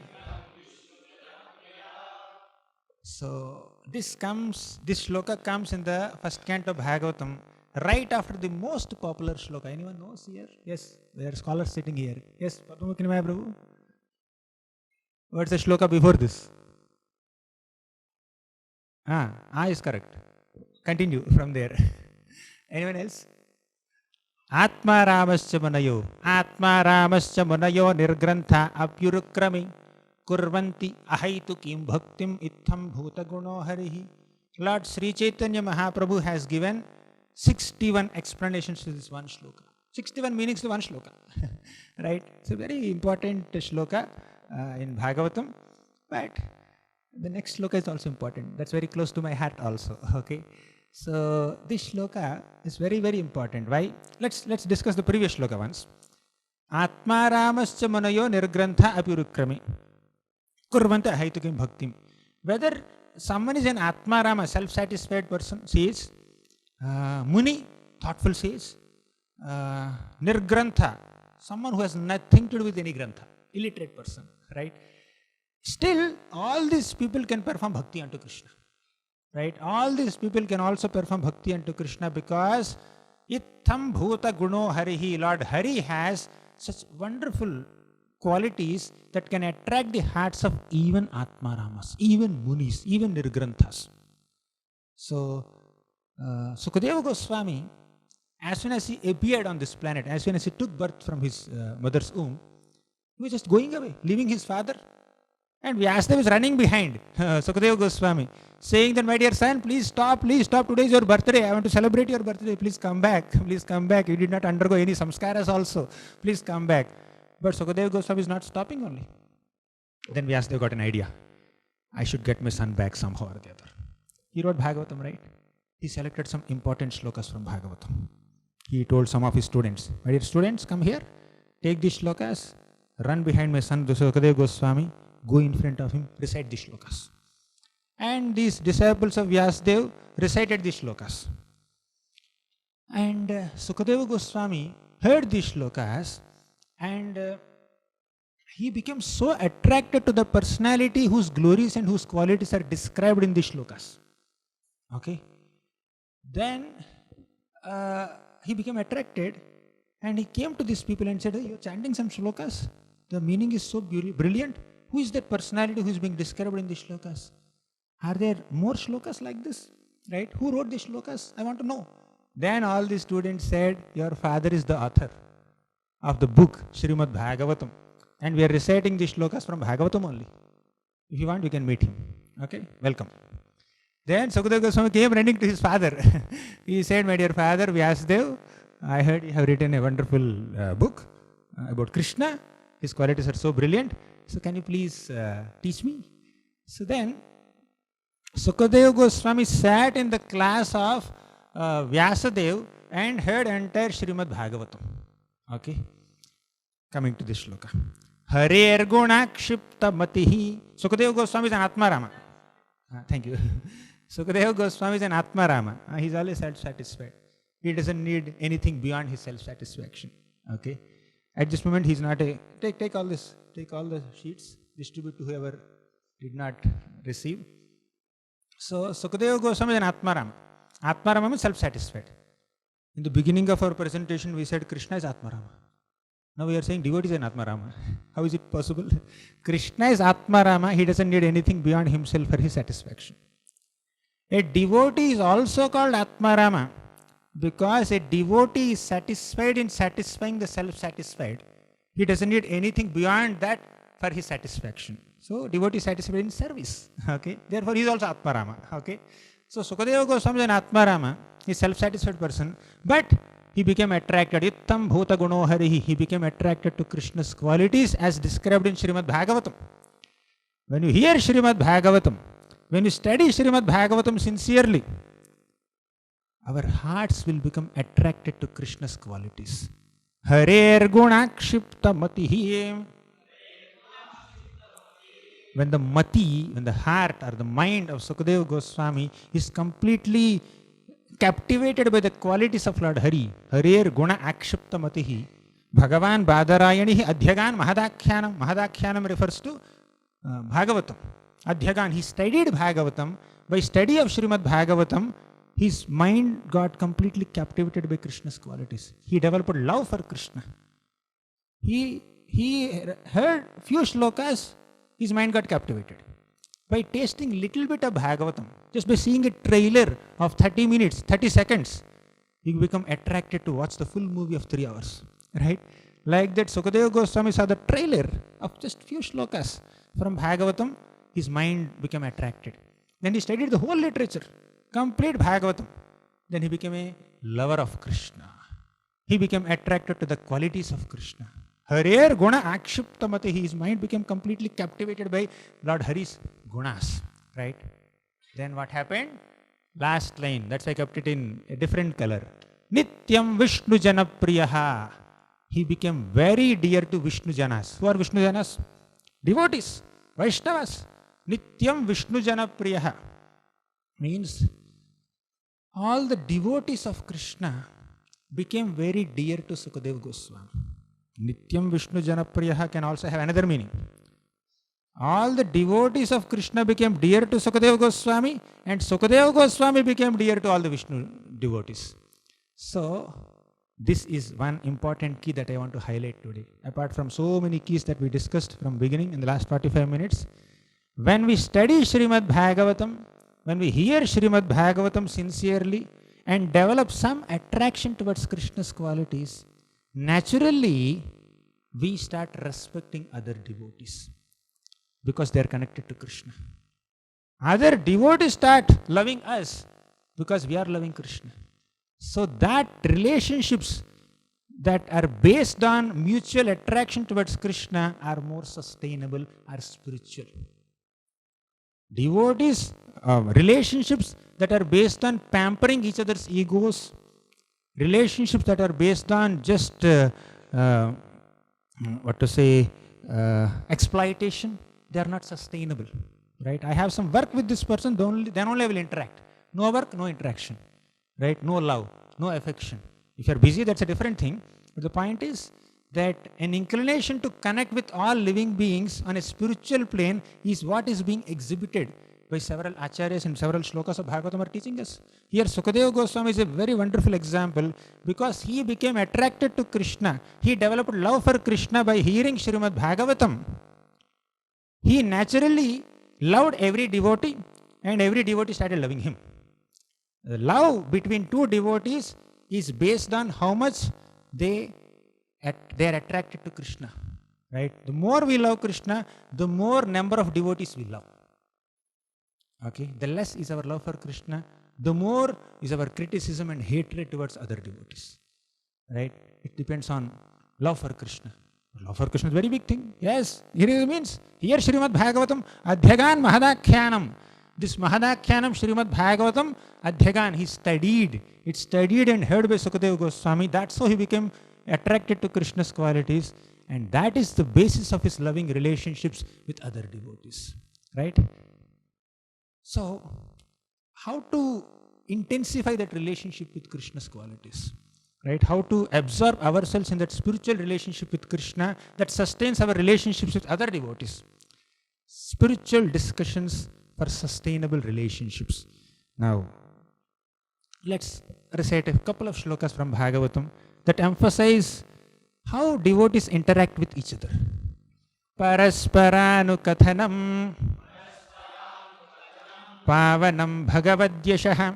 So this shloka comes in the first canto of Bhagavatam, right after the most popular shloka. Anyone knows here? Yes, there are scholars sitting here. Yes, Padmakinimaya Prabhu. What's the shloka before this? Is correct. Continue from there. Anyone else? Atma Ramascha Munayo Nirgrantha Apyurukrami Kurvanti Ahaitukim Bhaktim Itham Bhuta Guno Harihi. Lord Sri Chaitanya Mahaprabhu has given 61 explanations to this one shloka. 61 meanings to one shloka. Right? It's a very important shloka in Bhagavatam. But the next shloka is also important. That's very close to my heart also. Okay. So this shloka is very, very important. Why? Let's discuss the previous shloka once. Atma Ramascha Munayo Nirgrantha Apirukrami Kurvanta Haitukim Bhaktim. Whether someone is an Atma Rama, self-satisfied person, says, Muni, thoughtful says, Nirgrantha, someone who has nothing to do with any grantha, illiterate person, right? Still, all these people can perform bhakti unto Krishna. Right? All these people can also perform bhakti unto Krishna because Itham Bhuta Guno Harihi, Lord Hari has such wonderful qualities that can attract the hearts of even Atmaramas, even Munis, even Nirgranthas. So, Sukadeva Goswami, as soon as he appeared on this planet, as soon as he took birth from his mother's womb, he was just going away, leaving his father. And Vyasadeva is running behind Sukadeva Goswami, saying that, my dear son, please stop, today is your birthday, I want to celebrate your birthday, please come back, you did not undergo any samskaras also, please come back. But Sukadeva Goswami is not stopping only. Then Vyasadeva got an idea, I should get my son back somehow or the other. He wrote Bhagavatam, right? He selected some important shlokas from Bhagavatam. He told some of his students, my dear students, come here, take these shlokas, run behind my son Sukadeva Goswami, go in front of him, recite these shlokas. And these disciples of Vyasadeva recited these shlokas. And Sukadeva Goswami heard these shlokas and he became so attracted to the personality whose glories and whose qualities are described in these shlokas. Okay. Then he became attracted and he came to these people and said, hey, you're chanting some shlokas. The meaning is so brilliant. Who is that personality who is being described in these shlokas? Are there more shlokas like this? Right? Who wrote these shlokas? I want to know. Then all the students said, your father is the author of the book Srimad Bhagavatam. And we are reciting these shlokas from Bhagavatam only. If you want, you can meet him. Okay? Welcome. Then Sukadeva Goswami came running to his father. He said, my dear father, Vyasadeva, I heard you have written a wonderful book about Krishna. His qualities are so brilliant. So can you please teach me? So then Sukadeva Goswami sat in the class of Vyasadeva and heard entire Srimad Bhagavatam. Okay. Coming to this shloka. Harer guna kshipta matihi. Sukadeva Goswami is an Atmarama. Thank you. Sukadeva Goswami is an Atmarama. He is always self-satisfied. He doesn't need anything beyond his self-satisfaction. Okay. At this moment, he is not a... Take all this. Take all the sheets. Distribute to whoever did not receive. So, Sukadeva Goswami is an Atmarama. Atmarama means self-satisfied. In the beginning of our presentation, we said Krishna is Atmarama. Now we are saying devotee is an Atmarama. How is it possible? Krishna is Atmarama. He doesn't need anything beyond himself for his satisfaction. A devotee is also called Atmarama because a devotee is satisfied in satisfying the self-satisfied. He doesn't need anything beyond that for his satisfaction. So, devotee is satisfied in service. Okay. Therefore, he is also Atmarama. Okay. So, Sukadeva Goswami is an Atmarama. He is a self-satisfied person. But he became attracted. Ittam bhuta guno harihi. He became attracted to Krishna's qualities as described in Srimad Bhagavatam. When you hear Srimad Bhagavatam, when you study Srimad Bhagavatam sincerely, our hearts will become attracted to Krishna's qualities. Harer guna kshipta matihi. When the mati, when the heart or the mind of Sukadeva Goswami is completely captivated by the qualities of Lord Hari, Harer guna akshipta matihi, Bhagavan Badarayanihi Adhyagan Mahadakhyanam. Mahadakhyanam refers to Bhagavatam. Adhyagan, he studied Bhagavatam. By study of Srimad Bhagavatam, his mind got completely captivated by Krishna's qualities. He developed love for Krishna. He heard few shlokas, his mind got captivated. By tasting little bit of Bhagavatam, just by seeing a trailer of 30 minutes, 30 seconds, he become attracted to watch the full movie of 3 hours. Right? Like that, Sukadeva Goswami saw the trailer of just few shlokas from Bhagavatam, his mind became attracted. Then he studied the whole literature, complete Bhagavatam. Then he became a lover of Krishna. He became attracted to the qualities of Krishna. Harer guna akshipta mate. His mind became completely captivated by Lord Hari's gunas. Right? Then what happened? Last line. That's why I kept it in a different color. Nityam Vishnu Jana Priyaha. He became very dear to Vishnu Janas. Who are Vishnu Janas? Devotees. Vaishnavas. Nityam Vishnu Jana Priyaha. Means all the devotees of Krishna became very dear to Sukadeva Goswami. Nityam Vishnu Jana Priyaha can also have another meaning. All the devotees of Krishna became dear to Sukadeva Goswami, and Sukadeva Goswami became dear to all the Vishnu devotees. So, this is one important key that I want to highlight today. Apart from so many keys that we discussed from beginning in the last 45 minutes, when we study Srimad Bhagavatam, when we hear Srimad Bhagavatam sincerely and develop some attraction towards Krishna's qualities, naturally we start respecting other devotees because they are connected to Krishna. Other devotees start loving us because we are loving Krishna. So that relationships that are based on mutual attraction towards Krishna are more sustainable, are spiritual. Devotees, relationships that are based on pampering each other's egos, relationships that are based on just, exploitation, they are not sustainable. Right? I have some work with this person, then only I will interact. No work, no interaction. Right? No love, no affection. If you are busy, that's a different thing. But the point is that an inclination to connect with all living beings on a spiritual plane is what is being exhibited by several acharyas and several shlokas of Bhagavatam are teaching us. Here Sukadeva Goswami is a very wonderful example because he became attracted to Krishna. He developed love for Krishna by hearing Srimad Bhagavatam. He naturally loved every devotee and every devotee started loving him. The love between two devotees is based on how much they are attracted to Krishna. Right? The more we love Krishna, the more number of devotees we love. Okay? The less is our love for Krishna, the more is our criticism and hatred towards other devotees. Right? It depends on love for Krishna. Love for Krishna is a very big thing. Yes, here it means, here Srimad Bhagavatam, Adhyagan Mahadakhyanam. This Mahadakhyanam Srimad Bhagavatam, Adhyagan, he studied. It studied and heard by Sukadeva Goswami. That's how he became attracted to Krishna's qualities. and that is the basis of his loving relationships with other devotees. Right? So, how to intensify that relationship with Krishna's qualities? Right? How to absorb ourselves in that spiritual relationship with Krishna that sustains our relationships with other devotees. Spiritual discussions for sustainable relationships. Now, let's recite a couple of shlokas from Bhagavatam that emphasize how devotees interact with each other. Parasparanukathanam pavanam bhagavadyashah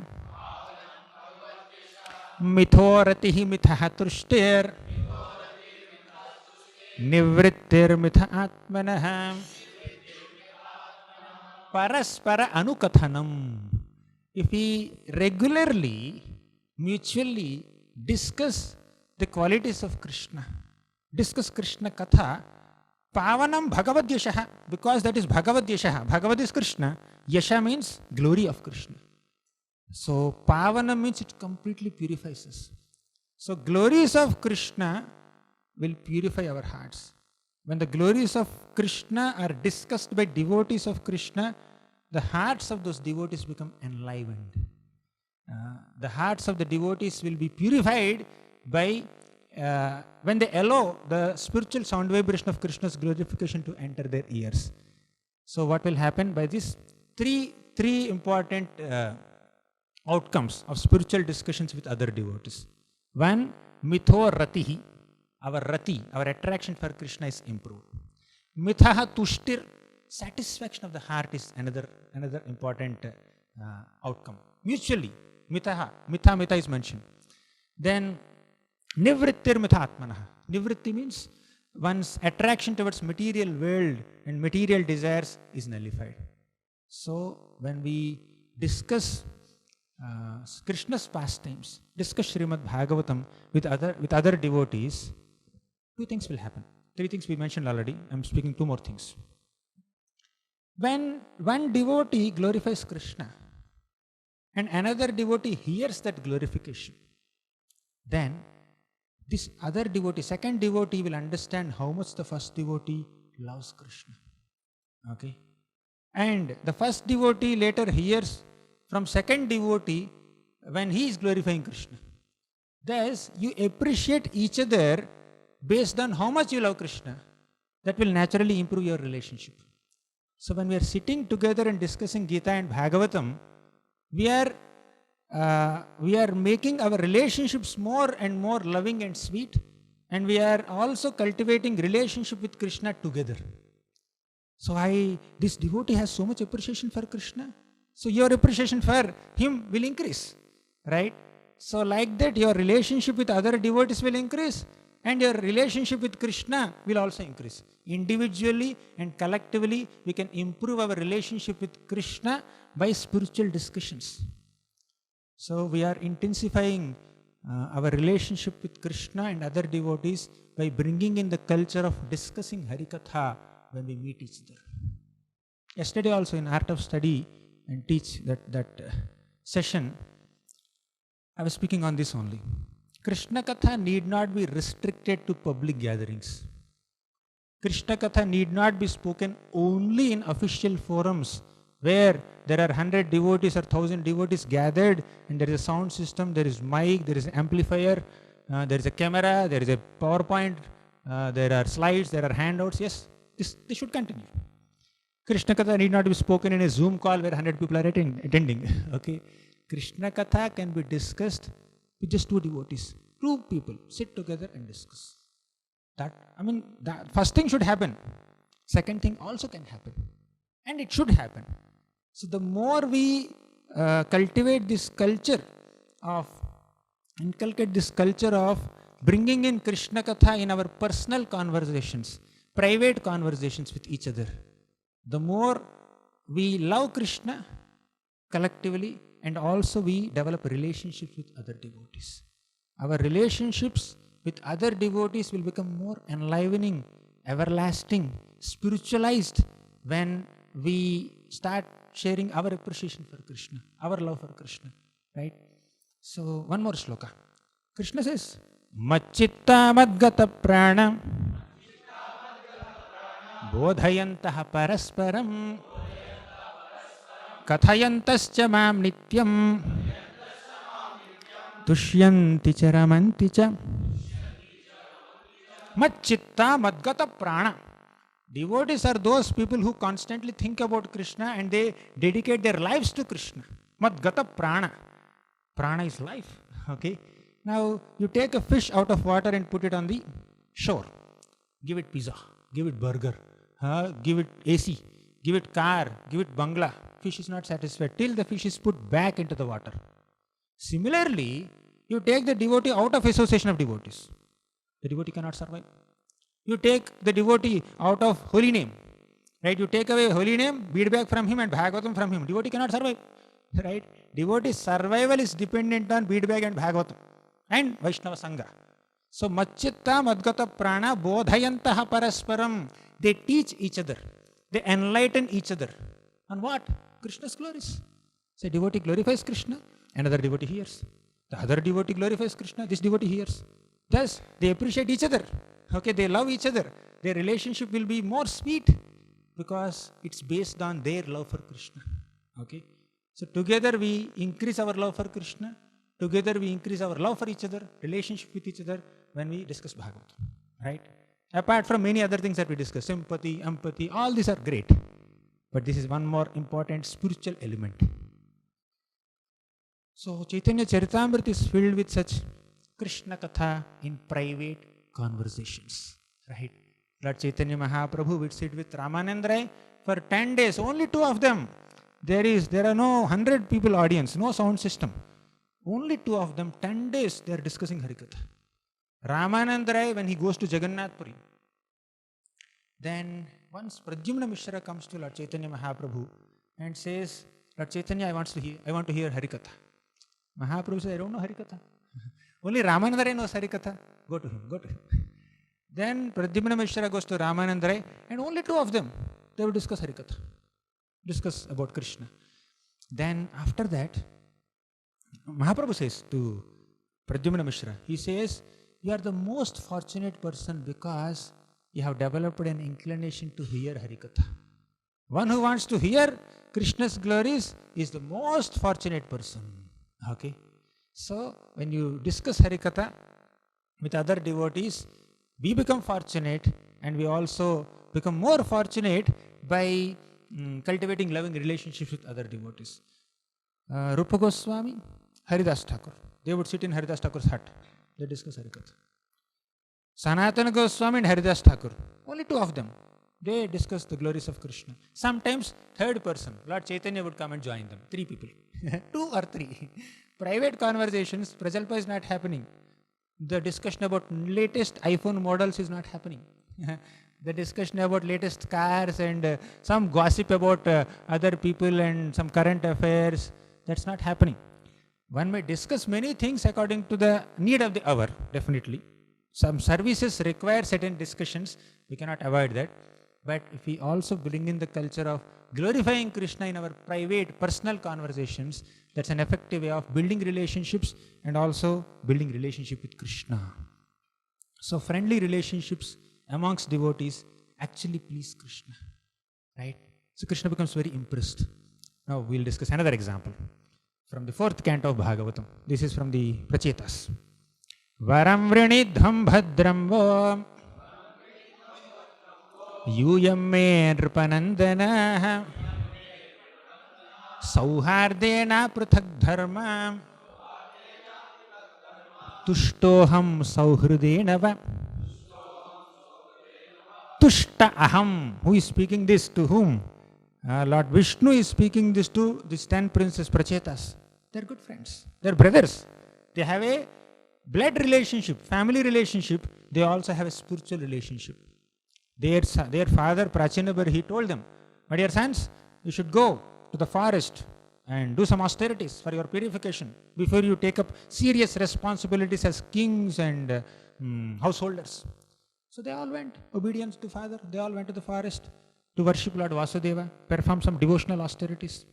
mithoratihi mitha trushtir nivrittir mitha atmanah. Paraspara anukathanam. If we regularly, mutually discuss the qualities of Krishna, discuss Krishna Katha, Pavanam Bhagavad Yashaha, because that is Bhagavad Yashaha. Bhagavad is Krishna. Yasha means glory of Krishna. So Pavana means it completely purifies us. So glories of Krishna will purify our hearts. When the glories of Krishna are discussed by devotees of Krishna, the hearts of those devotees become enlivened. The hearts of the devotees will be purified by when they allow the spiritual sound vibration of Krishna's glorification to enter their ears. So what will happen by this? Three important outcomes of spiritual discussions with other devotees. One, mitho ratihi, our rati, our attraction for Krishna is improved. Mithaha tushtir, satisfaction of the heart is another important outcome. Mutually, mitha is mentioned. Then nivrittir mitha atmanaha. Nivritti means one's attraction towards material world and material desires is nullified. So when we discuss Krishna's pastimes, discuss Srimad Bhagavatam with other devotees, two things will happen. Three things we mentioned already. I'm speaking two more things. When one devotee glorifies Krishna and another devotee hears that glorification, then this other devotee, second devotee, will understand how much the first devotee loves Krishna. Okay? And the first devotee later hears from second devotee when he is glorifying Krishna. Thus, you appreciate each other based on how much you love Krishna. That will naturally improve your relationship. So when we are sitting together and discussing Gita and Bhagavatam, we are making our relationships more and more loving and sweet, and we are also cultivating relationship with Krishna together. So this devotee has so much appreciation for Krishna, so your appreciation for him will increase, right? So like that, your relationship with other devotees will increase, and your relationship with Krishna will also increase. Individually and collectively, we can improve our relationship with Krishna by spiritual discussions. So we are intensifying our relationship with Krishna and other devotees by bringing in the culture of discussing Harikatha when we meet each other. Yesterday also in Art of Study and Teach, that session, I was speaking on this only. Krishna Katha need not be restricted to public gatherings. Krishna Katha need not be spoken only in official forums where there are 100 devotees or 1000 devotees gathered and there is a sound system, there is mic, there is an amplifier, there is a camera, there is a PowerPoint, there are slides, there are handouts. Yes, this should continue. Krishna Katha need not be spoken in a Zoom call where 100 people are attending. Okay, Krishna Katha can be discussed with just two devotees. Two people sit together and discuss. That first thing should happen. Second thing also can happen. And it should happen. So the more we inculcate this culture of bringing in Krishna Katha in our personal conversations, private conversations with each other, the more we love Krishna collectively, and also we develop relationships with other devotees. Our relationships with other devotees will become more enlivening, everlasting, spiritualized when we start sharing our appreciation for Krishna, our love for Krishna, right? So one more shloka. Krishna says, Machitta madgata prana bodhayantaha parasparam kathayantascha mam nityam tushyanti cha ramanti cha Madchitta Madgata Prana. Devotees are those people who constantly think about Krishna and they dedicate their lives to Krishna. Madgata Prana. Prana is life. Okay. Now you take a fish out of water and put it on the shore. Give it pizza. Give it burger. Give it AC. Give it car. Give it bungalow. Fish is not satisfied till the fish is put back into the water. Similarly, you take the devotee out of association of devotees. The devotee cannot survive. You take the devotee out of holy name, right? You take away holy name, feedback from him and Bhagavatam from him. Devotee cannot survive, right? Devotee survival is dependent on feedback and Bhagavatam and Vaishnava Sangha. So, Madchitta Madgata Prana Bodhayantaha Parasparam. They teach each other. They enlighten each other. On what? Krishna's glories. So, a devotee glorifies Krishna, another devotee hears. The other devotee glorifies Krishna, this devotee hears. Thus, they appreciate each other. Okay, they love each other. Their relationship will be more sweet because it's based on their love for Krishna. Okay, so together we increase our love for Krishna. Together we increase our love for each other, relationship with each other when we discuss Bhagavatam. Right? Apart from many other things that we discuss, sympathy, empathy, all these are great. But this is one more important spiritual element. So Chaitanya Charitamrita is filled with such Krishna Katha in private conversations, right? Lord Chaitanya Mahaprabhu would sit with Ramananda Rai for 10 days, only two of them. There are no 100 people audience, no sound system. Only two of them, 10 days, they are discussing Harikatha. Ramananda Rai, when he goes to Jagannath Puri, then once Pradyumna Mishra comes to Lord Chaitanya Mahaprabhu and says, Lord Chaitanya, I want to hear Harikatha. Mahaprabhu says, I don't know Harikatha. Only Ramananda Rai knows Harikatha. Go to him. Then Pradyumna Mishra goes to Ramananda Rai and only two of them, they will discuss Harikatha. Discuss about Krishna. Then after that, Mahaprabhu says to Pradyumna Mishra, he says, you are the most fortunate person because you have developed an inclination to hear Harikatha. One who wants to hear Krishna's glories is the most fortunate person. Okay. So, when you discuss Harikatha with other devotees, we become fortunate and we also become more fortunate by cultivating loving relationships with other devotees. Rupa Goswami, Haridas Thakur, they would sit in Haridas Thakur's hut. They discuss Harikatha. Sanatana Goswami and Haridas Thakur, only two of them. They discuss the glories of Krishna. Sometimes third person, Lord Chaitanya would come and join them. 3 people, 2 or 3. Private conversations, Prajalpa is not happening. The discussion about latest iPhone models is not happening. The discussion about latest cars and some gossip about other people and some current affairs, that's not happening. One may discuss many things according to the need of the hour, definitely. Some services require certain discussions, we cannot avoid that. But if we also bring in the culture of glorifying Krishna in our private, personal conversations, that's an effective way of building relationships and also building relationship with Krishna. So friendly relationships amongst devotees actually please Krishna, right? So Krishna becomes very impressed. Now we'll discuss another example from the 4th canto of Bhagavatam. This is from the Prachetas. Varam vrinidham bhadram vo यूयं मे नृपनन्दनः सौहार्देन पृथक् धर्मां तुष्टोऽहं सौहृदेन वा तुष्ट aham. Who is speaking this to whom? Lord Vishnu is speaking this to these 10 princes Prachetas. They are good friends. They are brothers. They have a blood relationship, family relationship. They also have a spiritual relationship. Their father Prachinabar, he told them, my dear sons, you should go to the forest and do some austerities for your purification before you take up serious responsibilities as kings and householders. So they all went, obedience to father, they all went to the forest to worship Lord Vasudeva, perform some devotional austerities.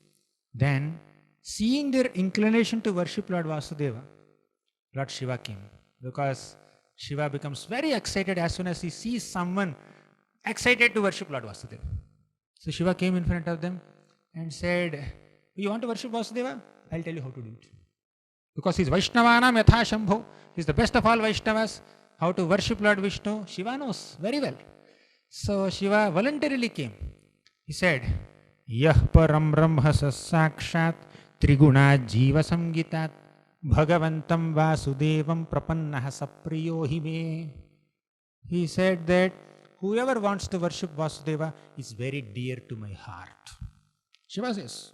Then, seeing their inclination to worship Lord Vasudeva, Lord Shiva came, because Shiva becomes very excited as soon as he sees someone excited to worship Lord Vasudeva. So Shiva came in front of them and said, you want to worship Vasudeva? I'll tell you how to do it. Because he's Vaishnavanam Yatha Shambho. He's the best of all Vaishnavas. How to worship Lord Vishnu, Shiva knows very well. So Shiva voluntarily came. He said, Yah param brahmasa sakshat triguna jiva samgitat bhagavantam vasudevam prapannaha sapriyo hime. He said that whoever wants to worship Vasudeva is very dear to my heart. Shiva says.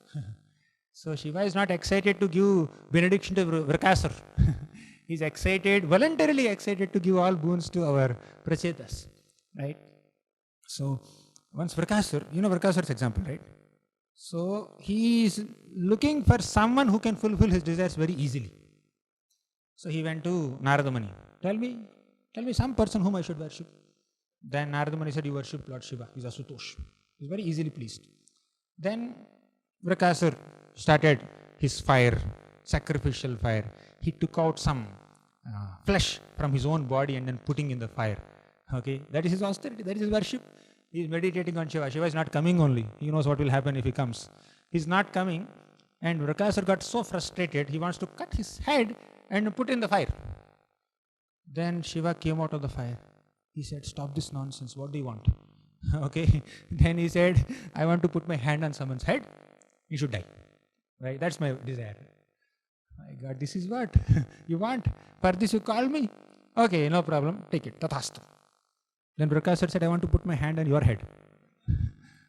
So Shiva is not excited to give benediction to Vrakasur. He is excited, voluntarily excited to give all boons to our prachetas. Right? So once Vrakasur, you know Vrakasur's example, right? So he is looking for someone who can fulfill his desires very easily. So he went to Narada Muni. Tell me some person whom I should worship. Then Narada Muni said, you worship Lord Shiva. He is Asutosh. He is very easily pleased. Then Vrakasur started his fire, sacrificial fire. He took out some flesh from his own body and then putting in the fire. Okay, that is his austerity, that is his worship. He is meditating on Shiva. Shiva is not coming only. He knows what will happen if he comes. He is not coming, and Vrakasur got so frustrated, he wants to cut his head and put in the fire. Then Shiva came out of the fire. He said, stop this nonsense, what do you want? Okay, then he said, I want to put my hand on someone's head, he should die. Right, that's my desire. My God, this is what you want. For this you call me? Okay, no problem, take it, tathastu. Then Vrakasur said, I want to put my hand on your head.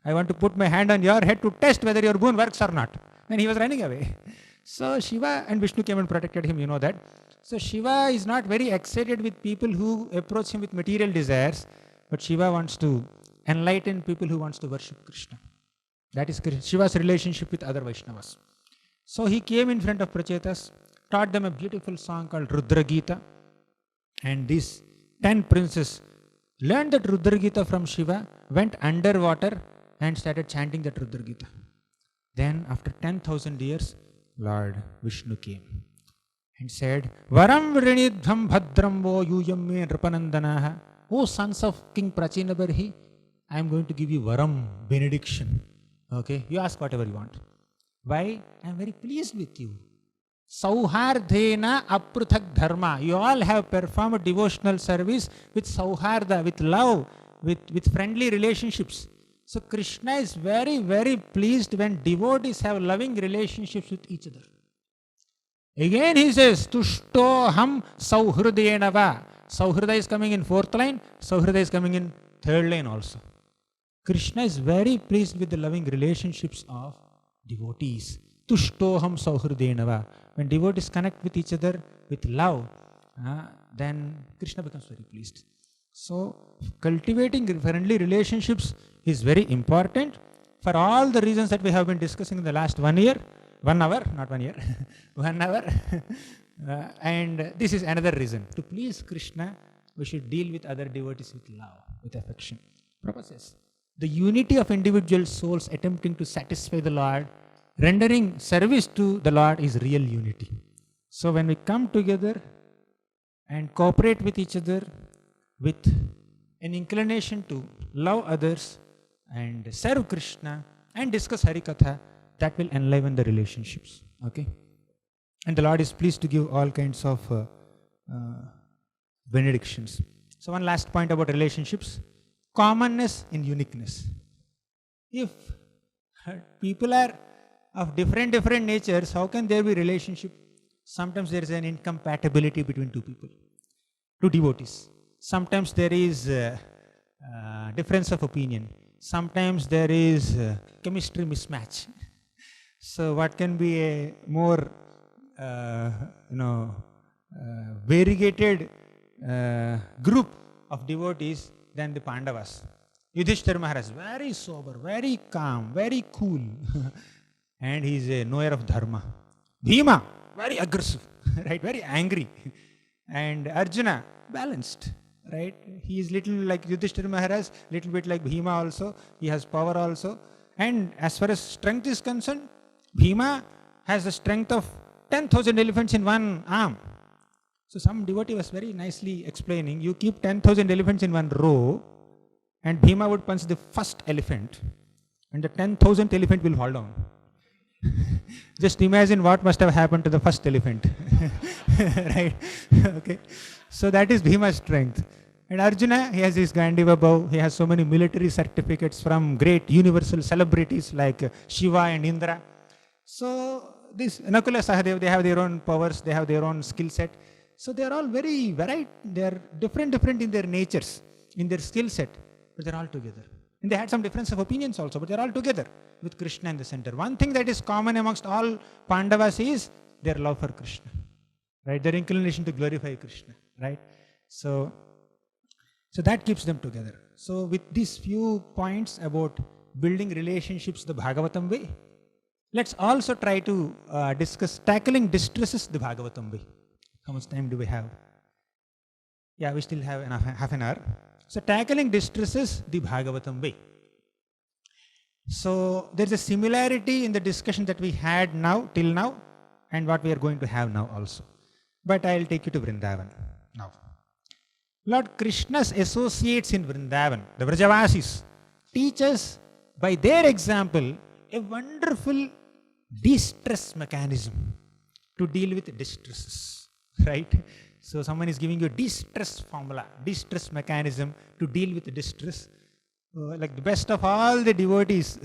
I want to put my hand on your head to test whether your boon works or not. Then he was running away. So Shiva and Vishnu came and protected him, you know that. So Shiva is not very excited with people who approach him with material desires, but Shiva wants to enlighten people who wants to worship Krishna. That is Shiva's relationship with other Vaishnavas. So he came in front of Prachetas, taught them a beautiful song called Rudra Gita. And these 10 princes learned that Rudra Gita from Shiva, went underwater and started chanting that Rudra Gita. Then after 10,000 years, Lord Vishnu came and said, Varam Vrinidham Bhadram Vo Yuyam Me Nripanandanaha. O sons of King Prachinabarhi, I am going to give you Varam, benediction. Okay, you ask whatever you want. Why? I am very pleased with you. Sauhardhena apruthak dharma. You all have performed devotional service with sauharda, with love, with friendly relationships. So Krishna is very, very pleased when devotees have loving relationships with each other. Again he says, Tushtoham sauhrudenava. Sauhrida is coming in 4th line, sauhrida is coming in 3rd line also. Krishna is very pleased with the loving relationships of devotees. Tushtoham sauhrudenava. When devotees connect with each other with love, then Krishna becomes very pleased. So cultivating friendly relationships is very important for all the reasons that we have been discussing in the last 1 year. 1 hour, not 1 year, 1 hour. And this is another reason. To please Krishna, we should deal with other devotees with love, with affection. Prabhupada says, the unity of individual souls attempting to satisfy the Lord, rendering service to the Lord is real unity. So when we come together and cooperate with each other with an inclination to love others and serve Krishna and discuss Harikatha, that will enliven the relationships. Okay? And the Lord is pleased to give all kinds of benedictions. So one last point about relationships. Commonness in uniqueness. If people are of different natures, how can there be relationship? Sometimes there is an incompatibility between two people, two devotees. Sometimes there is difference of opinion. Sometimes there is chemistry mismatch. So what can be a more variegated group of devotees than the Pandavas? Yudhishthira Maharaj, very sober, very calm, very cool. And he is a knower of dharma. Bhima, very aggressive, right? Very angry. And Arjuna, balanced, right? He is little like Yudhishthira Maharaj, little bit like Bhima also. He has power also. And as far as strength is concerned, Bhima has the strength of 10,000 elephants in one arm. So some devotee was very nicely explaining, you keep 10,000 elephants in one row and Bhima would punch the first elephant, and the 10,000th elephant will fall down. Just imagine what must have happened to the first elephant. Right? Okay. So that is Bhima's strength. And Arjuna, he has his Gandiva bow, he has so many military certificates from great universal celebrities like Shiva and Indra. So this Nakula Sahadev, they have their own powers, they have their own skill set. So they are all very varied, they are different in their natures, in their skill set, but they are all together. And they had some difference of opinions also, but they are all together with Krishna in the center. One thing that is common amongst all Pandavas is their love for Krishna, right? Their inclination to glorify Krishna, right? So that keeps them together. So with these few points about building relationships the Bhagavatam way, let's also try to discuss tackling distresses the Bhagavatam way. How much time do we have? Yeah, we still have enough, half an hour. So tackling distresses the Bhagavatam way. So there's a similarity in the discussion that we had now, till now, and what we are going to have now also. But I'll take you to Vrindavan now. Lord Krishna's associates in Vrindavan, the Vrajavasis, teach us by their example a wonderful distress mechanism to deal with distresses, right? So someone is giving you a distress formula, distress mechanism to deal with distress. Like the best of all the devotees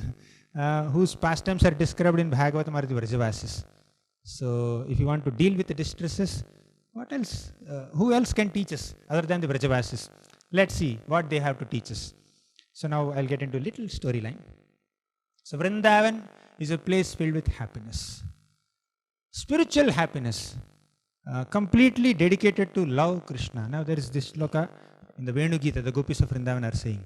whose pastimes are described in Bhagavatam are the Vrajavasis. So if you want to deal with the distresses, what else? Who else can teach us other than the Vrajavasis? Let's see what they have to teach us. So now I'll get into a little storyline. So Vrindavan is a place filled with happiness. Spiritual happiness. Completely dedicated to love Krishna. Now there is this shloka in the Venu Gita, the gopis of Vrindavan are saying,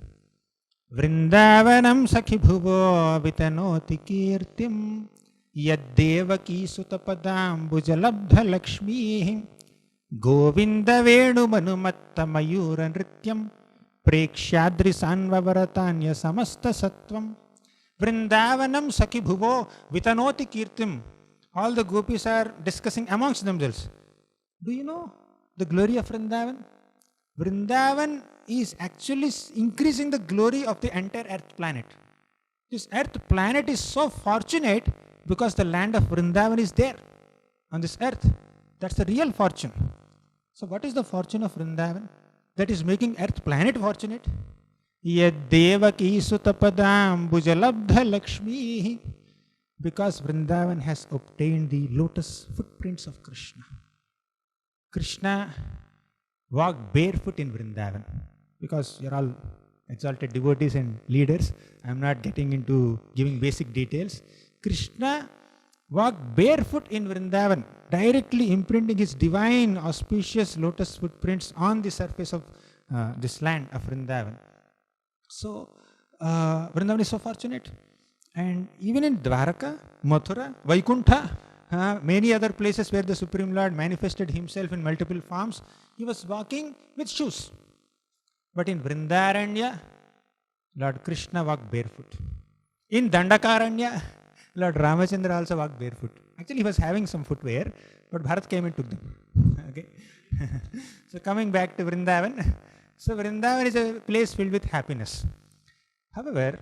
Vrindavanam sakhi bhuvo vitanoti kirtim yaddevaki sutapadam bhujalabdha lakshmi govinda venu manumatta mayura nrityam prekshadri sanvavaratanya samasta sattvam. Vrindavanam sakhi bhuvo vitanoti kirtim. All the gopis are discussing amongst themselves. Do you know the glory of Vrindavan? Vrindavan is actually increasing the glory of the entire earth planet. This earth planet is so fortunate because the land of Vrindavan is there on this earth. That's the real fortune. So what is the fortune of Vrindavan that is making earth planet fortunate? Yaddevaki sutapadam bhujalabdha lakshmi. Because Vrindavan has obtained the lotus footprints of Krishna. Krishna walked barefoot in Vrindavan. Because you're all exalted devotees and leaders, I'm not getting into giving basic details. Krishna walked barefoot in Vrindavan, directly imprinting his divine auspicious lotus footprints on the surface of this land of Vrindavan. So, Vrindavan is so fortunate. And even in Dwaraka, Mathura, Vaikuntha, many other places where the Supreme Lord manifested himself in multiple forms, he was walking with shoes. But in Vrindaranya, Lord Krishna walked barefoot. In Dandakaranya, Lord Ramachandra also walked barefoot. Actually, he was having some footwear, but Bharat came and took them. Okay. So coming back to Vrindavan, so Vrindavan is a place filled with happiness. However,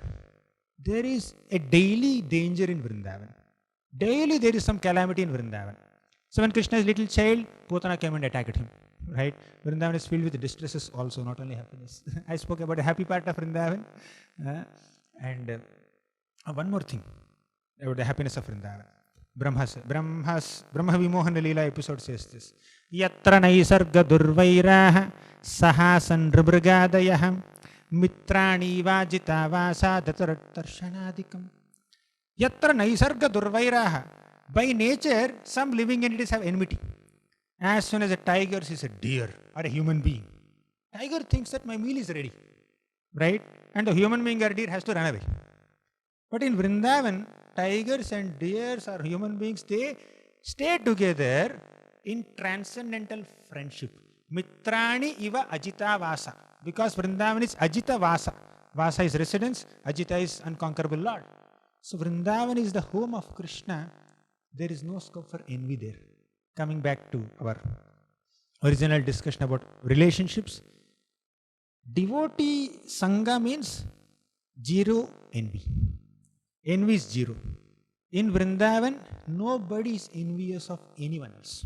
there is a daily danger in Vrindavan. Daily there is some calamity in Vrindavan. So when Krishna is a little child, Putana came and attacked him. Right? Vrindavan is filled with distresses also, not only happiness. I spoke about the happy part of Vrindavan. And one more thing about the happiness of Vrindavan. Brahma Vimohana Leela episode says this. Yatra naisarga durvairaha sahasan ribrigadayaham mitrani vajita vasa datarashanadikam. Yatra naisarga durvairaha. By nature, some living entities have enmity. As soon as a tiger sees a deer or a human being, tiger thinks that my meal is ready, right? And the human being or deer has to run away. But in Vrindavan, tigers and deers or human beings, they stay together in transcendental friendship. Mitrani iva ajita vasa. Because Vrindavan is ajita vasa. Vasa is residence, ajita is unconquerable Lord. So Vrindavan is the home of Krishna. There is no scope for envy there. Coming back to our original discussion about relationships, Devotee Sangha means zero envy. Envy is zero. In Vrindavan, nobody is envious of anyone else.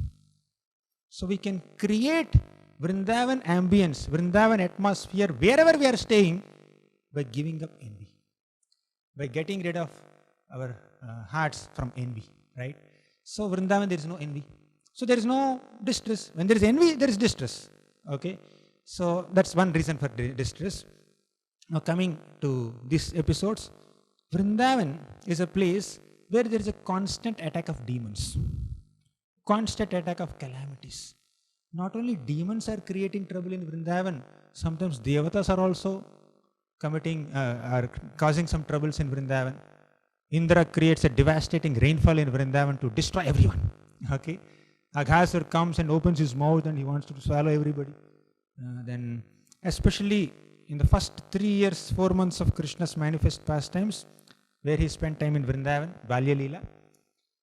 So we can create Vrindavan ambience, Vrindavan atmosphere wherever we are staying by giving up envy, by getting rid of our hearts from envy, right? So Vrindavan, there is no envy. So there is no distress. When there is envy, there is distress. Okay? So that's one reason for distress. Now coming to these episodes, Vrindavan is a place where there is a constant attack of demons, constant attack of calamities. Not only demons are creating trouble in Vrindavan, sometimes devatas are also are causing some troubles in Vrindavan. Indra creates a devastating rainfall in Vrindavan to destroy everyone. Okay, Aghasur comes and opens his mouth and he wants to swallow everybody. Then, especially in the first 3 years, 4 months of Krishna's manifest pastimes, where he spent time in Vrindavan, Balya Leela,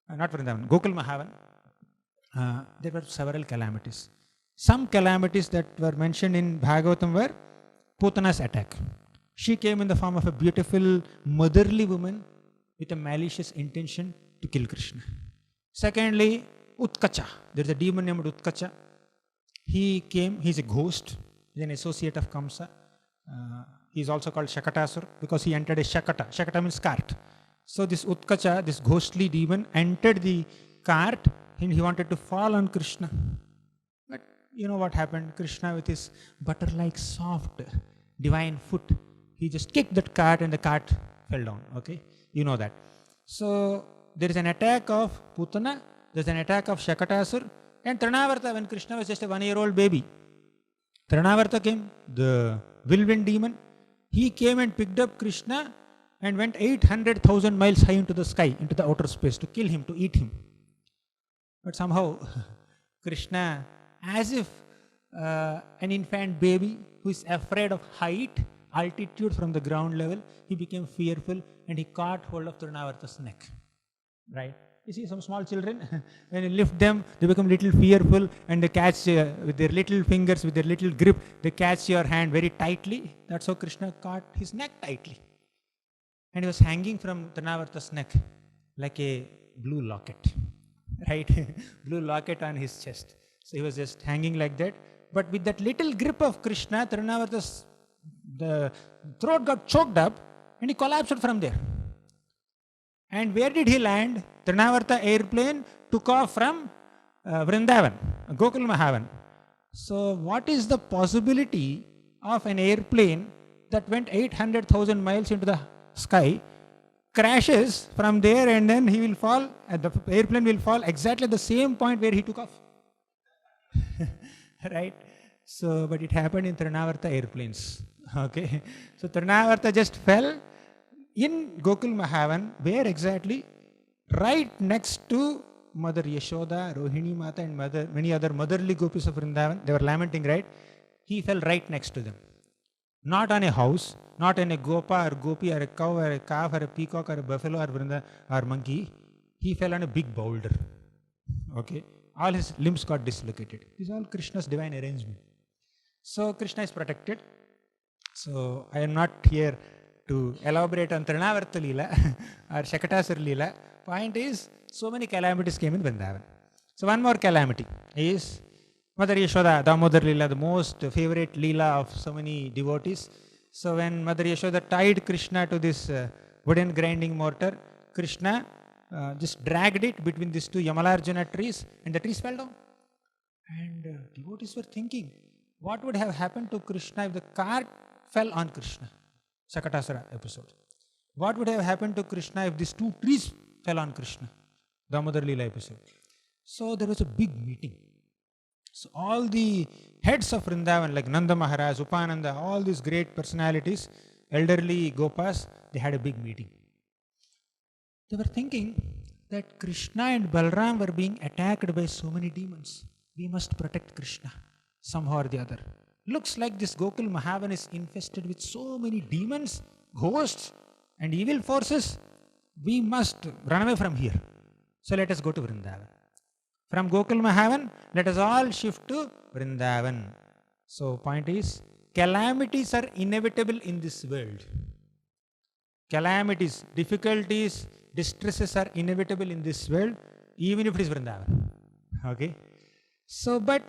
not Vrindavan, Gokul Mahavan, there were several calamities. Some calamities that were mentioned in Bhagavatam were Putana's attack. She came in the form of a beautiful, motherly woman with a malicious intention to kill Krishna. Secondly, Utkacha. There is a demon named Utkacha. He came, he's a ghost, he's an associate of Kamsa. He is also called Shakatasur because he entered a Shakata. Shakata means cart. So this Utkacha, this ghostly demon, entered the cart and he wanted to fall on Krishna. But you know what happened? Krishna, with his butter-like soft divine foot, he just kicked that cart and the cart fell down. Okay, you know that. So there is an attack of Putana, there is an attack of Shakatasur, and Trinavarta, when Krishna was just a 1-year-old baby. Trinavarta came, the whirlwind demon. He came and picked up Krishna and went 800,000 miles high into the sky, into the outer space, to kill him, to eat him. But somehow, Krishna, as if an infant baby who is afraid of height, altitude from the ground level, he became fearful and he caught hold of Trinavarta's neck. Right? You see some small children, when you lift them, they become little fearful and they catch with their little fingers, with their little grip, they catch your hand very tightly. That's how Krishna caught his neck tightly. And he was hanging from Trinavarta's neck like a blue locket. Right? Blue locket on his chest. So he was just hanging like that. But with that little grip of Krishna, Trinavarta's the throat got choked up and he collapsed from there. And where did he land? Trinavarta airplane took off from Vrindavan, Gokul Mahavan. So what is the possibility of an airplane that went 800,000 miles into the sky, crashes from there, and then he will fall, the airplane will fall exactly at the same point where he took off? Right? So, but it happened in Trinavarta airplanes. Okay. So Trinavarta just fell in Gokul Mahavan. Where exactly? Right next to Mother Yashoda, Rohini Mata, and many other motherly gopis of Vrindavan. They were lamenting, right? He fell right next to them. Not on a house, not on a gopa or gopi or a cow or a calf or a peacock or a buffalo or monkey. He fell on a big boulder. Okay. All his limbs got dislocated. This is all Krishna's divine arrangement. So Krishna is protected. So I am not here to elaborate on Trinavarta Leela or Shakatasur Leela. Point is, so many calamities came in Vrindavan. So one more calamity is Mother Yashoda, Damodar Leela, the most favorite Leela of so many devotees. So when Mother Yashoda tied Krishna to this wooden grinding mortar, Krishna just dragged it between these two Yamalarjuna trees and the trees fell down. And devotees were thinking, what would have happened to Krishna if the cart fell on Krishna? Shakatasura episode. What would have happened to Krishna if these two trees fell on Krishna? Damodar Leela episode. So there was a big meeting. So all the heads of Vrindavan, like Nanda Maharaj, Upananda, all these great personalities, elderly Gopas, they had a big meeting. They were thinking that Krishna and Balram were being attacked by so many demons. We must protect Krishna somehow or the other. Looks like this Gokul Mahavan is infested with so many demons, ghosts, and evil forces. We must run away from here. So let us go to Vrindavan. From Gokul Mahavan, let us all shift to Vrindavan. So point is, calamities are inevitable in this world. Calamities, difficulties, distresses are inevitable in this world, even if it is Vrindavan. Okay? So, but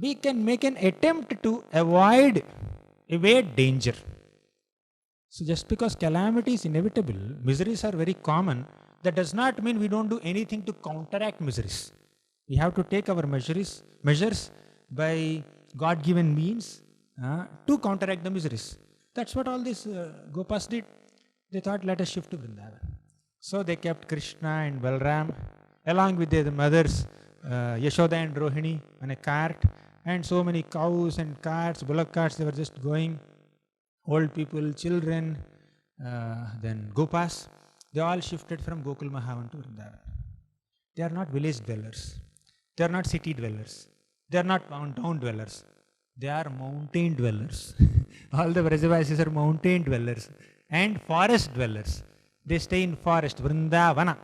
we can make an attempt to evade danger. So, just because calamity is inevitable, miseries are very common, that does not mean we don't do anything to counteract miseries. We have to take our measures by God-given means to counteract the miseries. That's what all these Gopas did. They thought, let us shift to Vrindavan. So they kept Krishna and Balram along with their mothers, Yashoda and Rohini, on a cart, and so many cows and carts, bullock carts, they were just going. Old people, children, then Gopas, they all shifted from Gokul Mahavan to Vrindavan. They are not village dwellers. They are not city dwellers. They are not town dwellers. They are mountain dwellers. All the Vrajavasis are mountain dwellers and forest dwellers. They stay in forest, Vrindavana,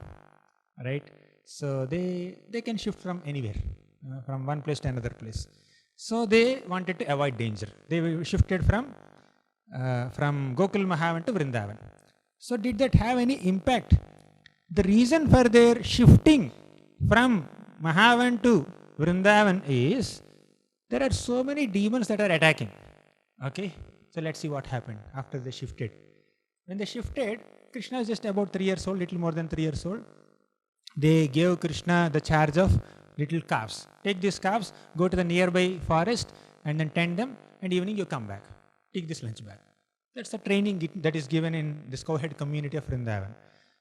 right? So they can shift from anywhere, from one place to another place. So they wanted to avoid danger. They shifted from Gokul Mahavan to Vrindavan. So did that have any impact? The reason for their shifting from Mahavan to Vrindavan is there are so many demons that are attacking. Okay, so let's see what happened after they shifted. When they shifted, Krishna is just about 3 years old, little more than 3 years old. They gave Krishna the charge of little calves. Take these calves, go to the nearby forest and then tend them, and evening you come back. Take this lunch back. That's the training that is given in this cowhead community of Vrindavan.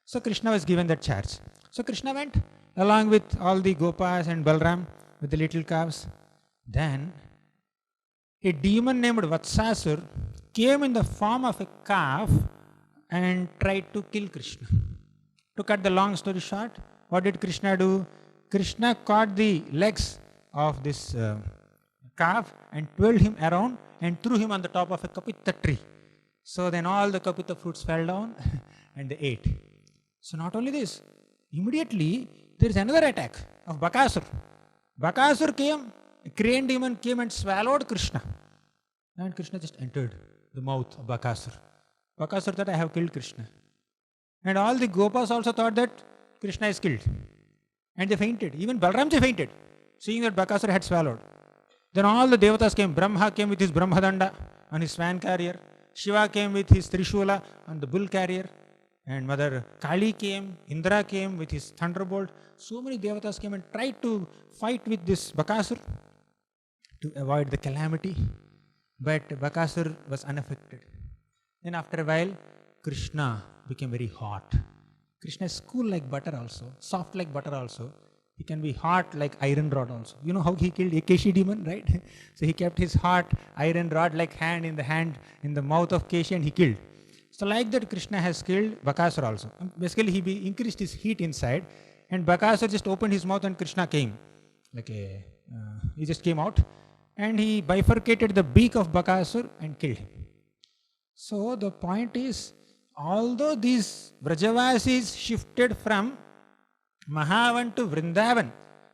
So Krishna was given that charge. So Krishna went along with all the Gopas and Balram with the little calves. Then a demon named Vatsasur came in the form of a calf and tried to kill Krishna. To cut the long story short, what did Krishna do? Krishna caught the legs of this calf and twirled him around and threw him on the top of a kapita tree. So then all the kapita fruits fell down and they ate. So not only this, immediately there is another attack of Bakasur. Bakasur came, a crane demon came and swallowed Krishna. And Krishna just entered the mouth of Bakasur. Bakasur thought, I have killed Krishna. And all the Gopas also thought that Krishna is killed. And they fainted. Even Balramji fainted, seeing that Bakasur had swallowed. Then all the Devatas came. Brahma came with his Brahmadanda on his swan carrier. Shiva came with his Trishula on the bull carrier. And Mother Kali came. Indra came with his thunderbolt. So many Devatas came and tried to fight with this Bakasur to avoid the calamity. But Bakasur was unaffected. Then after a while, Krishna became very hot. Krishna is cool like butter also, soft like butter also. He can be hot like iron rod also. You know how he killed Keshi demon, right? So he kept his hot iron rod like hand in the mouth of Keshi and he killed. So like that Krishna has killed Bakasur also. Basically he increased his heat inside and Bakasur just opened his mouth and Krishna came. He just came out and he bifurcated the beak of Bakasur and killed him. So the point is, although these Vrajavasis shifted from Mahavan to Vrindavan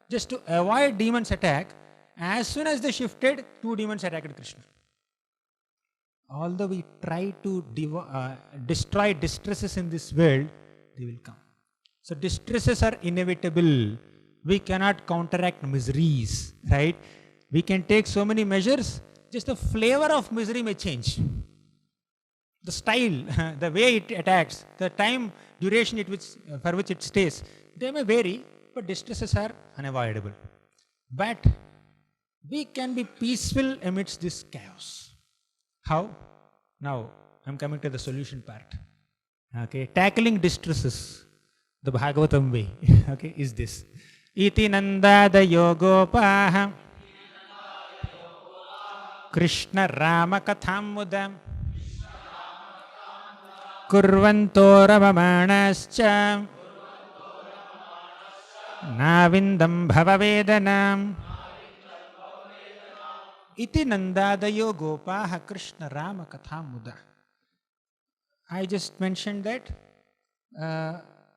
just to avoid demons' attack, as soon as they shifted, 2 demons attacked Krishna. Although we try to destroy distresses in this world, they will come. So distresses are inevitable. We cannot counteract miseries, right? We can take so many measures, just the flavor of misery may change. The style, the way it attacks, the time duration for which it stays, they may vary, but distresses are unavoidable. But we can be peaceful amidst this chaos. How? Now, I'm coming to the solution part. Okay, tackling distresses, the Bhagavatam way, okay, is this. Iti nandada yogopaha Krishna Rama katham mudam kurvanto ramamanascha navindam bhavavedanam iti nandadayo gopaha Krishna Rama katham muda. I just mentioned that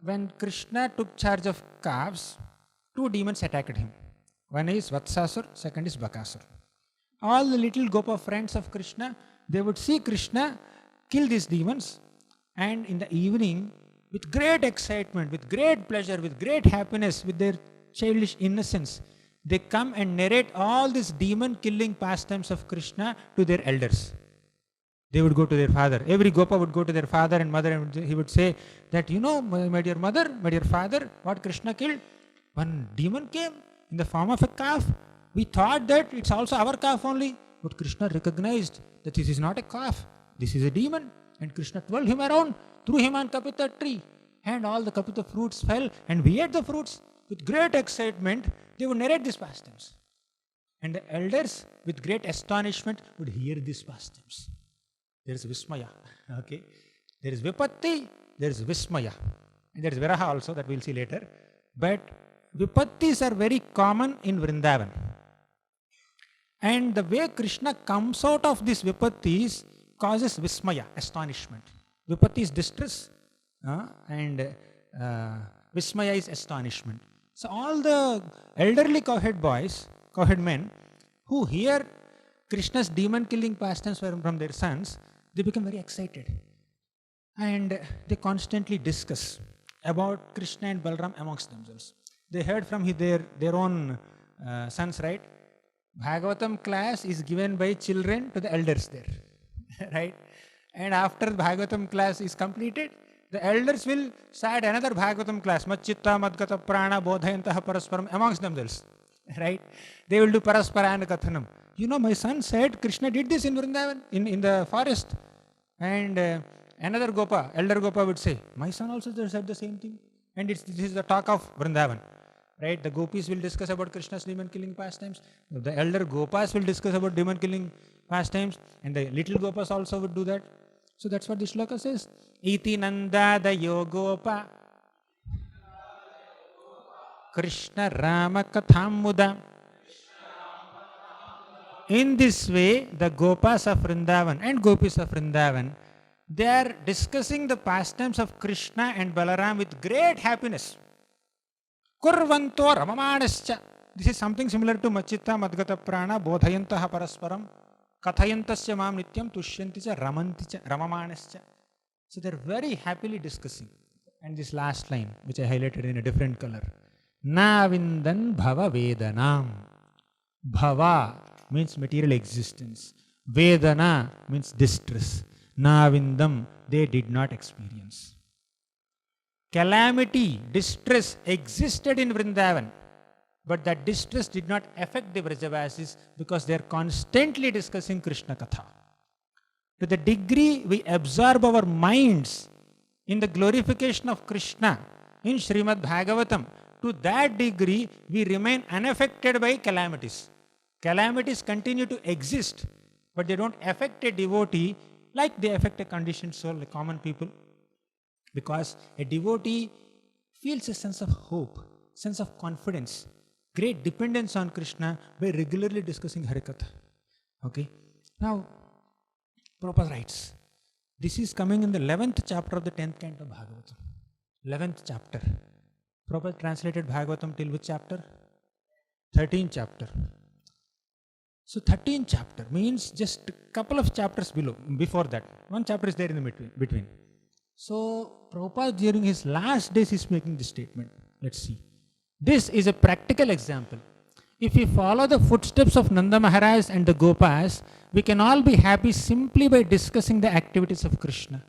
when Krishna took charge of calves, 2 demons attacked him. One is Vatsasur, second is Bakasur. all the little Gopa friends of Krishna, they would see Krishna kill these demons, and in the evening, with great excitement, with great pleasure, with great happiness, with their childish innocence, they come and narrate all these demon killing pastimes of Krishna to their elders. They would go to their father. Every Gopa would go to their father and mother, and he would say that, you know, my dear mother, my dear father, what Krishna killed? One demon came in the form of a calf. We thought that it's also our calf only, but Krishna recognized that this is not a calf, this is a demon. And Krishna twirled him around, threw him on Kapita tree, and all the Kapita fruits fell, and we ate the fruits. With great excitement, they would narrate these pastimes. And the elders, with great astonishment, would hear these pastimes. There is Vismaya. Okay? There is Vipatti, there is Vismaya. And there is Viraha also, that we will see later. But Vipattis are very common in Vrindavan. And the way Krishna comes out of these Vipattis causes Vismaya, astonishment. Vipatti is distress, and Vismaya is astonishment. So all the elderly cowhead boys, cowhead men, who hear Krishna's demon killing pastimes from their sons, they become very excited. And they constantly discuss about Krishna and Balram amongst themselves. They heard from their own sons, right? Bhagavatam class is given by children to the elders there, right? And after Bhagavatam class is completed, the elders will start another Bhagavatam class, Madchitta, Madgata, Prana, Bodhayantaha, Parasparam, amongst themselves, right? They will do Parasparana Kathanam. You know, my son said Krishna did this in Vrindavan, in the forest. And another Gopa, elder Gopa would say, my son also said the same thing. And this is the talk of Vrindavan. Right? The gopis will discuss about Krishna's demon killing pastimes. The elder Gopas will discuss about demon killing pastimes. And the little Gopas also would do that. So that's what this shloka says. Iti nanda dayo gopa Krishna Rama katham muda. In this way, the Gopas of Vrindavan and Gopis of Vrindavan, they are discussing the pastimes of Krishna and Balaram with great happiness. Kurvanto ramamanascha. This is something similar to Machitta, Madgata Prana, Bodhayantaha Parasparam, Kathayantasya Mam Nityam, Tushyanticha, Ramanticha, Ramamanascha. So they are very happily discussing. And this last line, which I highlighted in a different color. Na vindan bhava vedanam. Bhava means material existence. Vedana means distress. Na vindam, they did not experience. Calamity, distress existed in Vrindavan, but that distress did not affect the Vrajavasis because they are constantly discussing Krishna Katha. To the degree we absorb our minds in the glorification of Krishna in Srimad Bhagavatam, to that degree we remain unaffected by calamities. Calamities continue to exist, but they don't affect a devotee like they affect a conditioned soul, like common people. Because a devotee feels a sense of hope, sense of confidence, great dependence on Krishna by regularly discussing Harikatha. Okay? Now, Prabhupada writes, this is coming in the 11th chapter of the 10th canto of Bhagavatam. 11th chapter. Prabhupada translated Bhagavatam till which chapter? 13th chapter. So 13th chapter means just a couple of chapters before that. One chapter is there in the between. So Prabhupada during his last days is making this statement. Let's see. This is a practical example. If we follow the footsteps of Nanda Maharaj and the Gopas, we can all be happy simply by discussing the activities of Krishna.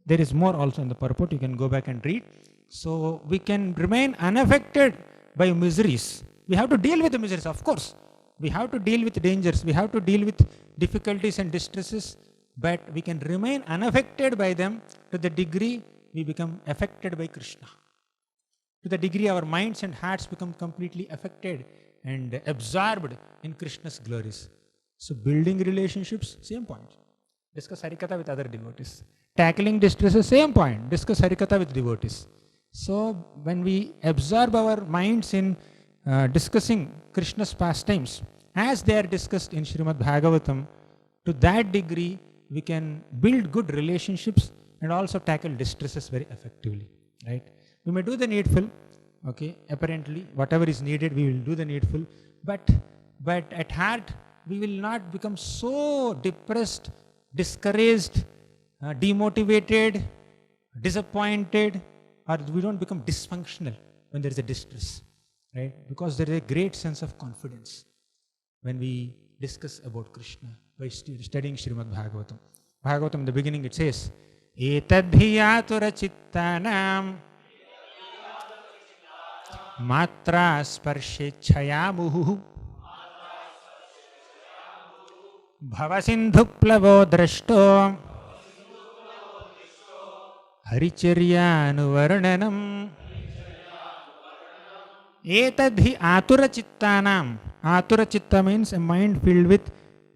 There is more also in the purport, you can go back and read. So we can remain unaffected by miseries. We have to deal with the miseries, of course. We have to deal with dangers. We have to deal with difficulties and distresses. But we can remain unaffected by them to the degree we become affected by Krishna. To the degree our minds and hearts become completely affected and absorbed in Krishna's glories. So building relationships, same point. Discuss Harikatha with other devotees. Tackling distresses, same point. Discuss Harikatha with devotees. So when we absorb our minds in discussing Krishna's pastimes, as they are discussed in Srimad Bhagavatam, to that degree we can build good relationships and also tackle distresses very effectively, right? We may do the needful, okay, apparently, whatever is needed, we will do the needful, but at heart, we will not become so depressed, discouraged, demotivated, disappointed, or we don't become dysfunctional when there is a distress, right? Because there is a great sense of confidence when we discuss about Krishna by studying Srimad Bhagavatam. Bhagavatam in the beginning it says, etadhiyatura chittanam matra sparshechaya muhu bhavasindhu plavo drashto harichiryanuvarnanam etadhi atura chittanam. Atura chitta means a mind filled with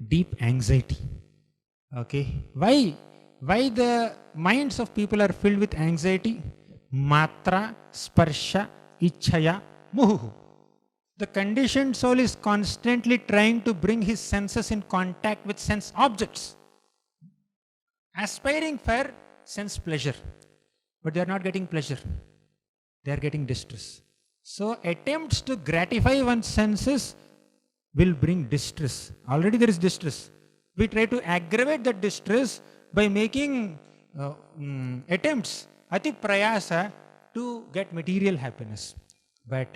deep anxiety. Okay. Why the minds of people are filled with anxiety? Matra, sparsha, ichhaya, muhu. The conditioned soul is constantly trying to bring his senses in contact with sense objects, aspiring for sense pleasure. But they are not getting pleasure. They are getting distress. So attempts to gratify one's senses will bring distress. Already there is distress. We try to aggravate that distress by making attempts, ati prayasa, to get material happiness. But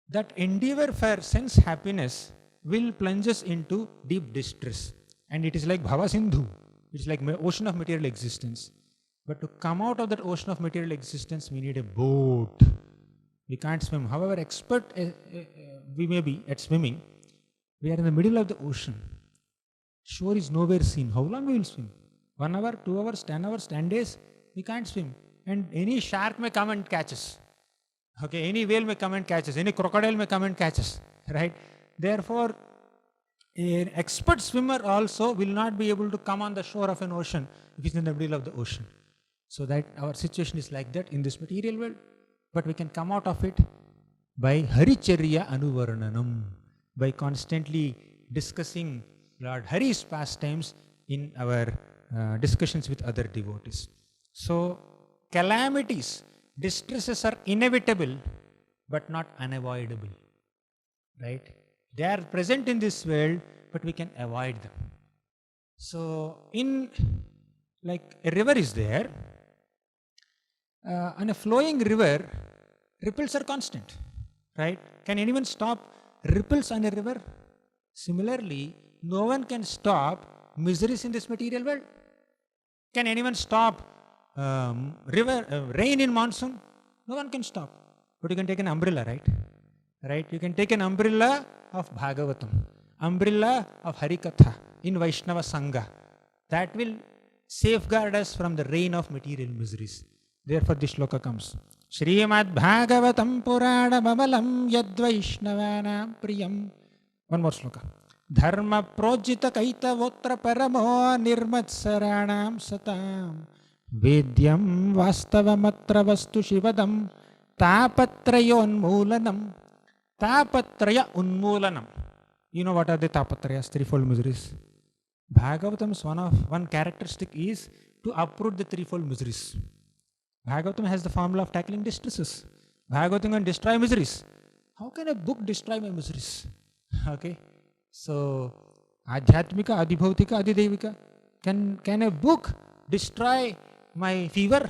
that endeavor for sense happiness will plunge us into deep distress. And it is like Bhava Sindhu. It is like ocean of material existence. But to come out of that ocean of material existence, we need a boat. We can't swim. However expert we may be at swimming, we are in the middle of the ocean. Shore is nowhere seen. How long we will swim? 1 hour, 2 hours, 10 hours, 10 days? We can't swim. And any shark may come and catch us. Okay, any whale may come and catch us. Any crocodile may come and catch us. Right? Therefore, an expert swimmer also will not be able to come on the shore of an ocean if it's in the middle of the ocean. So that our situation is like that in this material world. But we can come out of it by Haricharya Anuvarnanam, by constantly discussing Lord Hari's pastimes in our discussions with other devotees. So, calamities, distresses are inevitable but not unavoidable. Right? They are present in this world, but we can avoid them. So, like a river is there, on a flowing river, ripples are constant, right? Can anyone stop ripples on a river? Similarly, no one can stop miseries in this material world. Can anyone stop rain in monsoon? No one can stop. But you can take an umbrella, right? Right? You can take an umbrella of Bhagavatam, umbrella of Harikatha in Vaishnava Sangha. That will safeguard us from the rain of material miseries. Therefore, this shloka comes. Srimad Bhagavatam Purana Mamalam Yad Vaishnavanam Priyam. One more shloka. Dharma Projita Kaita Votra Paramo Nirmatsaranam Satam Vedyam Vastavamatra Vastu Shivadam Tapatrayon Moolanam. Tapatraya Unmoolanam. You know what are the tapatrayas, threefold miseries? Bhagavatam's one characteristic is to uproot the threefold miseries. Bhagavatam has the formula of tackling distresses. Bhagavatam can destroy miseries. How can a book destroy my miseries? Okay. So, Adhyatmika, Adibhautika, Adidevika. Can a book destroy my fever?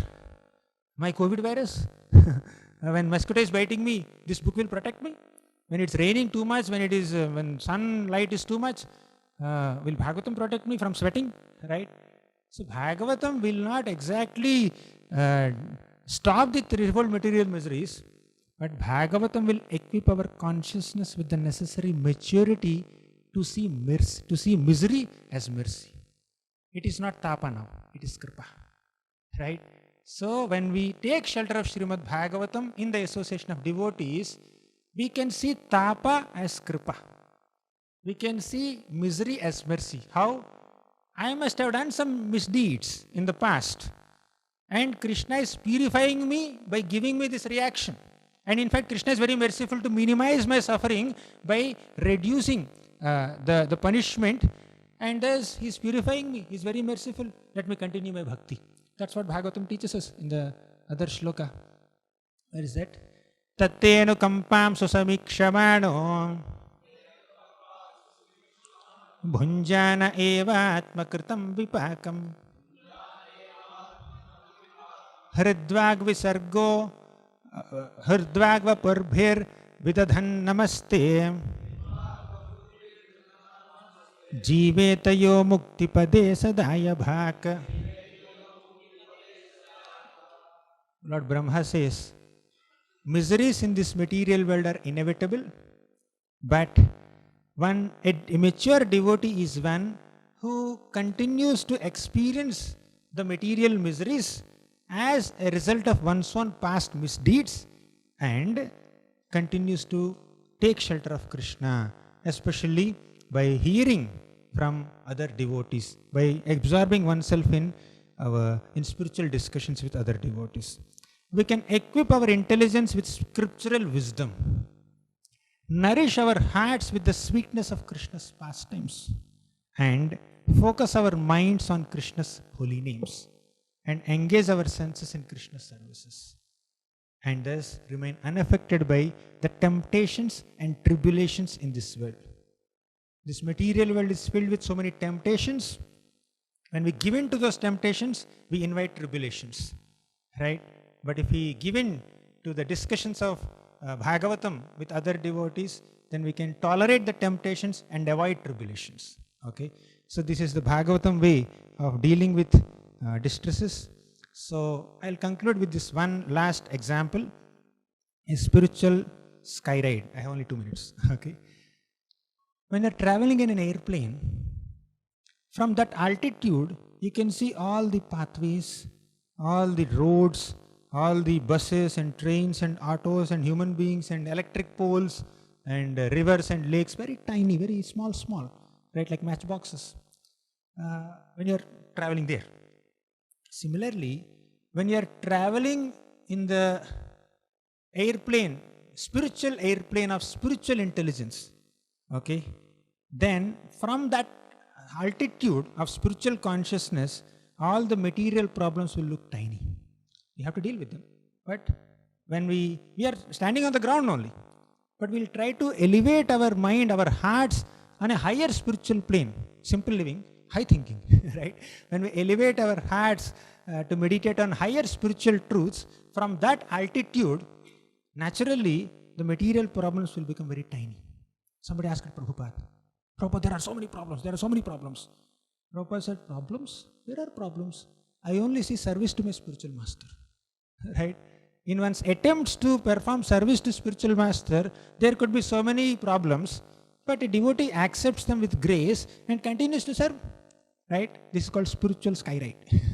My COVID virus? When mosquito is biting me, this book will protect me. When it's raining too much, when sunlight is too much, will Bhagavatam protect me from sweating? Right? So Bhagavatam will not exactly stop the threefold material miseries, but Bhagavatam will equip our consciousness with the necessary maturity to see misery as mercy. It is not tapa now, it is kripa. Right? So when we take shelter of Srimad Bhagavatam in the association of devotees, we can see tapa as kripa. We can see misery as mercy. How? I must have done some misdeeds in the past. And Krishna is purifying me by giving me this reaction. And in fact, Krishna is very merciful to minimize my suffering by reducing the punishment. And thus, he is purifying me. He is very merciful. Let me continue my bhakti. That's what Bhagavatam teaches us in the other shloka. Where is that? Tattenu kampam susamikshamano Bhunjana eva atmakritam vipakam Hridvag visargo Hridvagva purbhir vidadhan namaste Jivetayo muktipade sadaya bhak. Lord Brahma says, miseries in this material world are inevitable, but a mature devotee is one who continues to experience the material miseries as a result of one's own past misdeeds and continues to take shelter of Krishna, especially by hearing from other devotees, by absorbing oneself in spiritual discussions with other devotees. We can equip our intelligence with scriptural wisdom, nourish our hearts with the sweetness of Krishna's pastimes, and focus our minds on Krishna's holy names, and engage our senses in Krishna's services, and thus remain unaffected by the temptations and tribulations in this world. This material world is filled with so many temptations. When we give in to those temptations, we invite tribulations, right? But if we give in to the discussions of Bhagavatam with other devotees, then we can tolerate the temptations and avoid tribulations. Okay? So this is the Bhagavatam way of dealing with distresses. So I'll conclude with this one last example, a spiritual sky ride. I have only 2 minutes. Okay? When you're traveling in an airplane, from that altitude, you can see all the pathways, all the roads, all the buses and trains and autos and human beings and electric poles and rivers and lakes, very tiny, very small, right, like matchboxes, when you're traveling there. Similarly, when you're traveling in the airplane, spiritual airplane of spiritual intelligence, okay, then from that altitude of spiritual consciousness, all the material problems will look tiny. We have to deal with them. But when we are standing on the ground only, but we'll try to elevate our mind, our hearts on a higher spiritual plane, simple living, high thinking, right? When we elevate our hearts to meditate on higher spiritual truths, from that altitude, naturally, the material problems will become very tiny. Somebody asked Prabhupada, there are so many problems. Prabhupada said, problems? There are problems. I only see service to my spiritual master. Right? In one's attempts to perform service to spiritual master, there could be so many problems, but a devotee accepts them with grace and continues to serve. Right? This is called spiritual sky ride.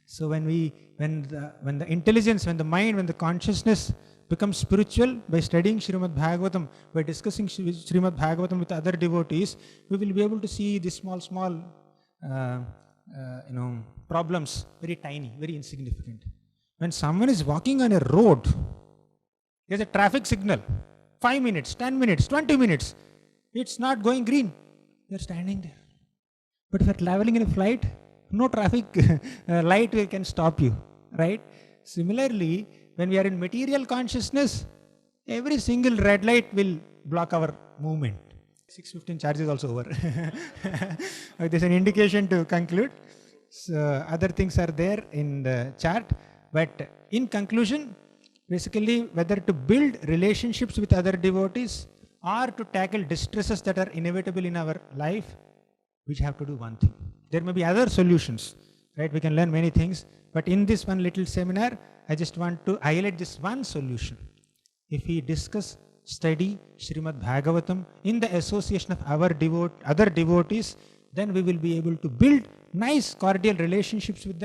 So when the intelligence, when the mind, when the consciousness becomes spiritual by studying Srimad Bhagavatam, by discussing Srimad Bhagavatam with other devotees, we will be able to see these small problems very tiny, very insignificant. When someone is walking on a road, there's a traffic signal, 5 minutes, 10 minutes, 20 minutes, it's not going green. You're standing there. But if you're traveling in a flight, no traffic light can stop you, right? Similarly, when we are in material consciousness, every single red light will block our movement. 6:15 charge is also over. There's an indication to conclude. So other things are there in the chart. But in conclusion, basically whether to build relationships with other devotees or to tackle distresses that are inevitable in our life, we have to do one thing. There may be other solutions, right? We can learn many things. But in this one little seminar, I just want to highlight this one solution. If we discuss, study Srimad Bhagavatam in the association of our other devotees, then we will be able to build nice cordial relationships with them.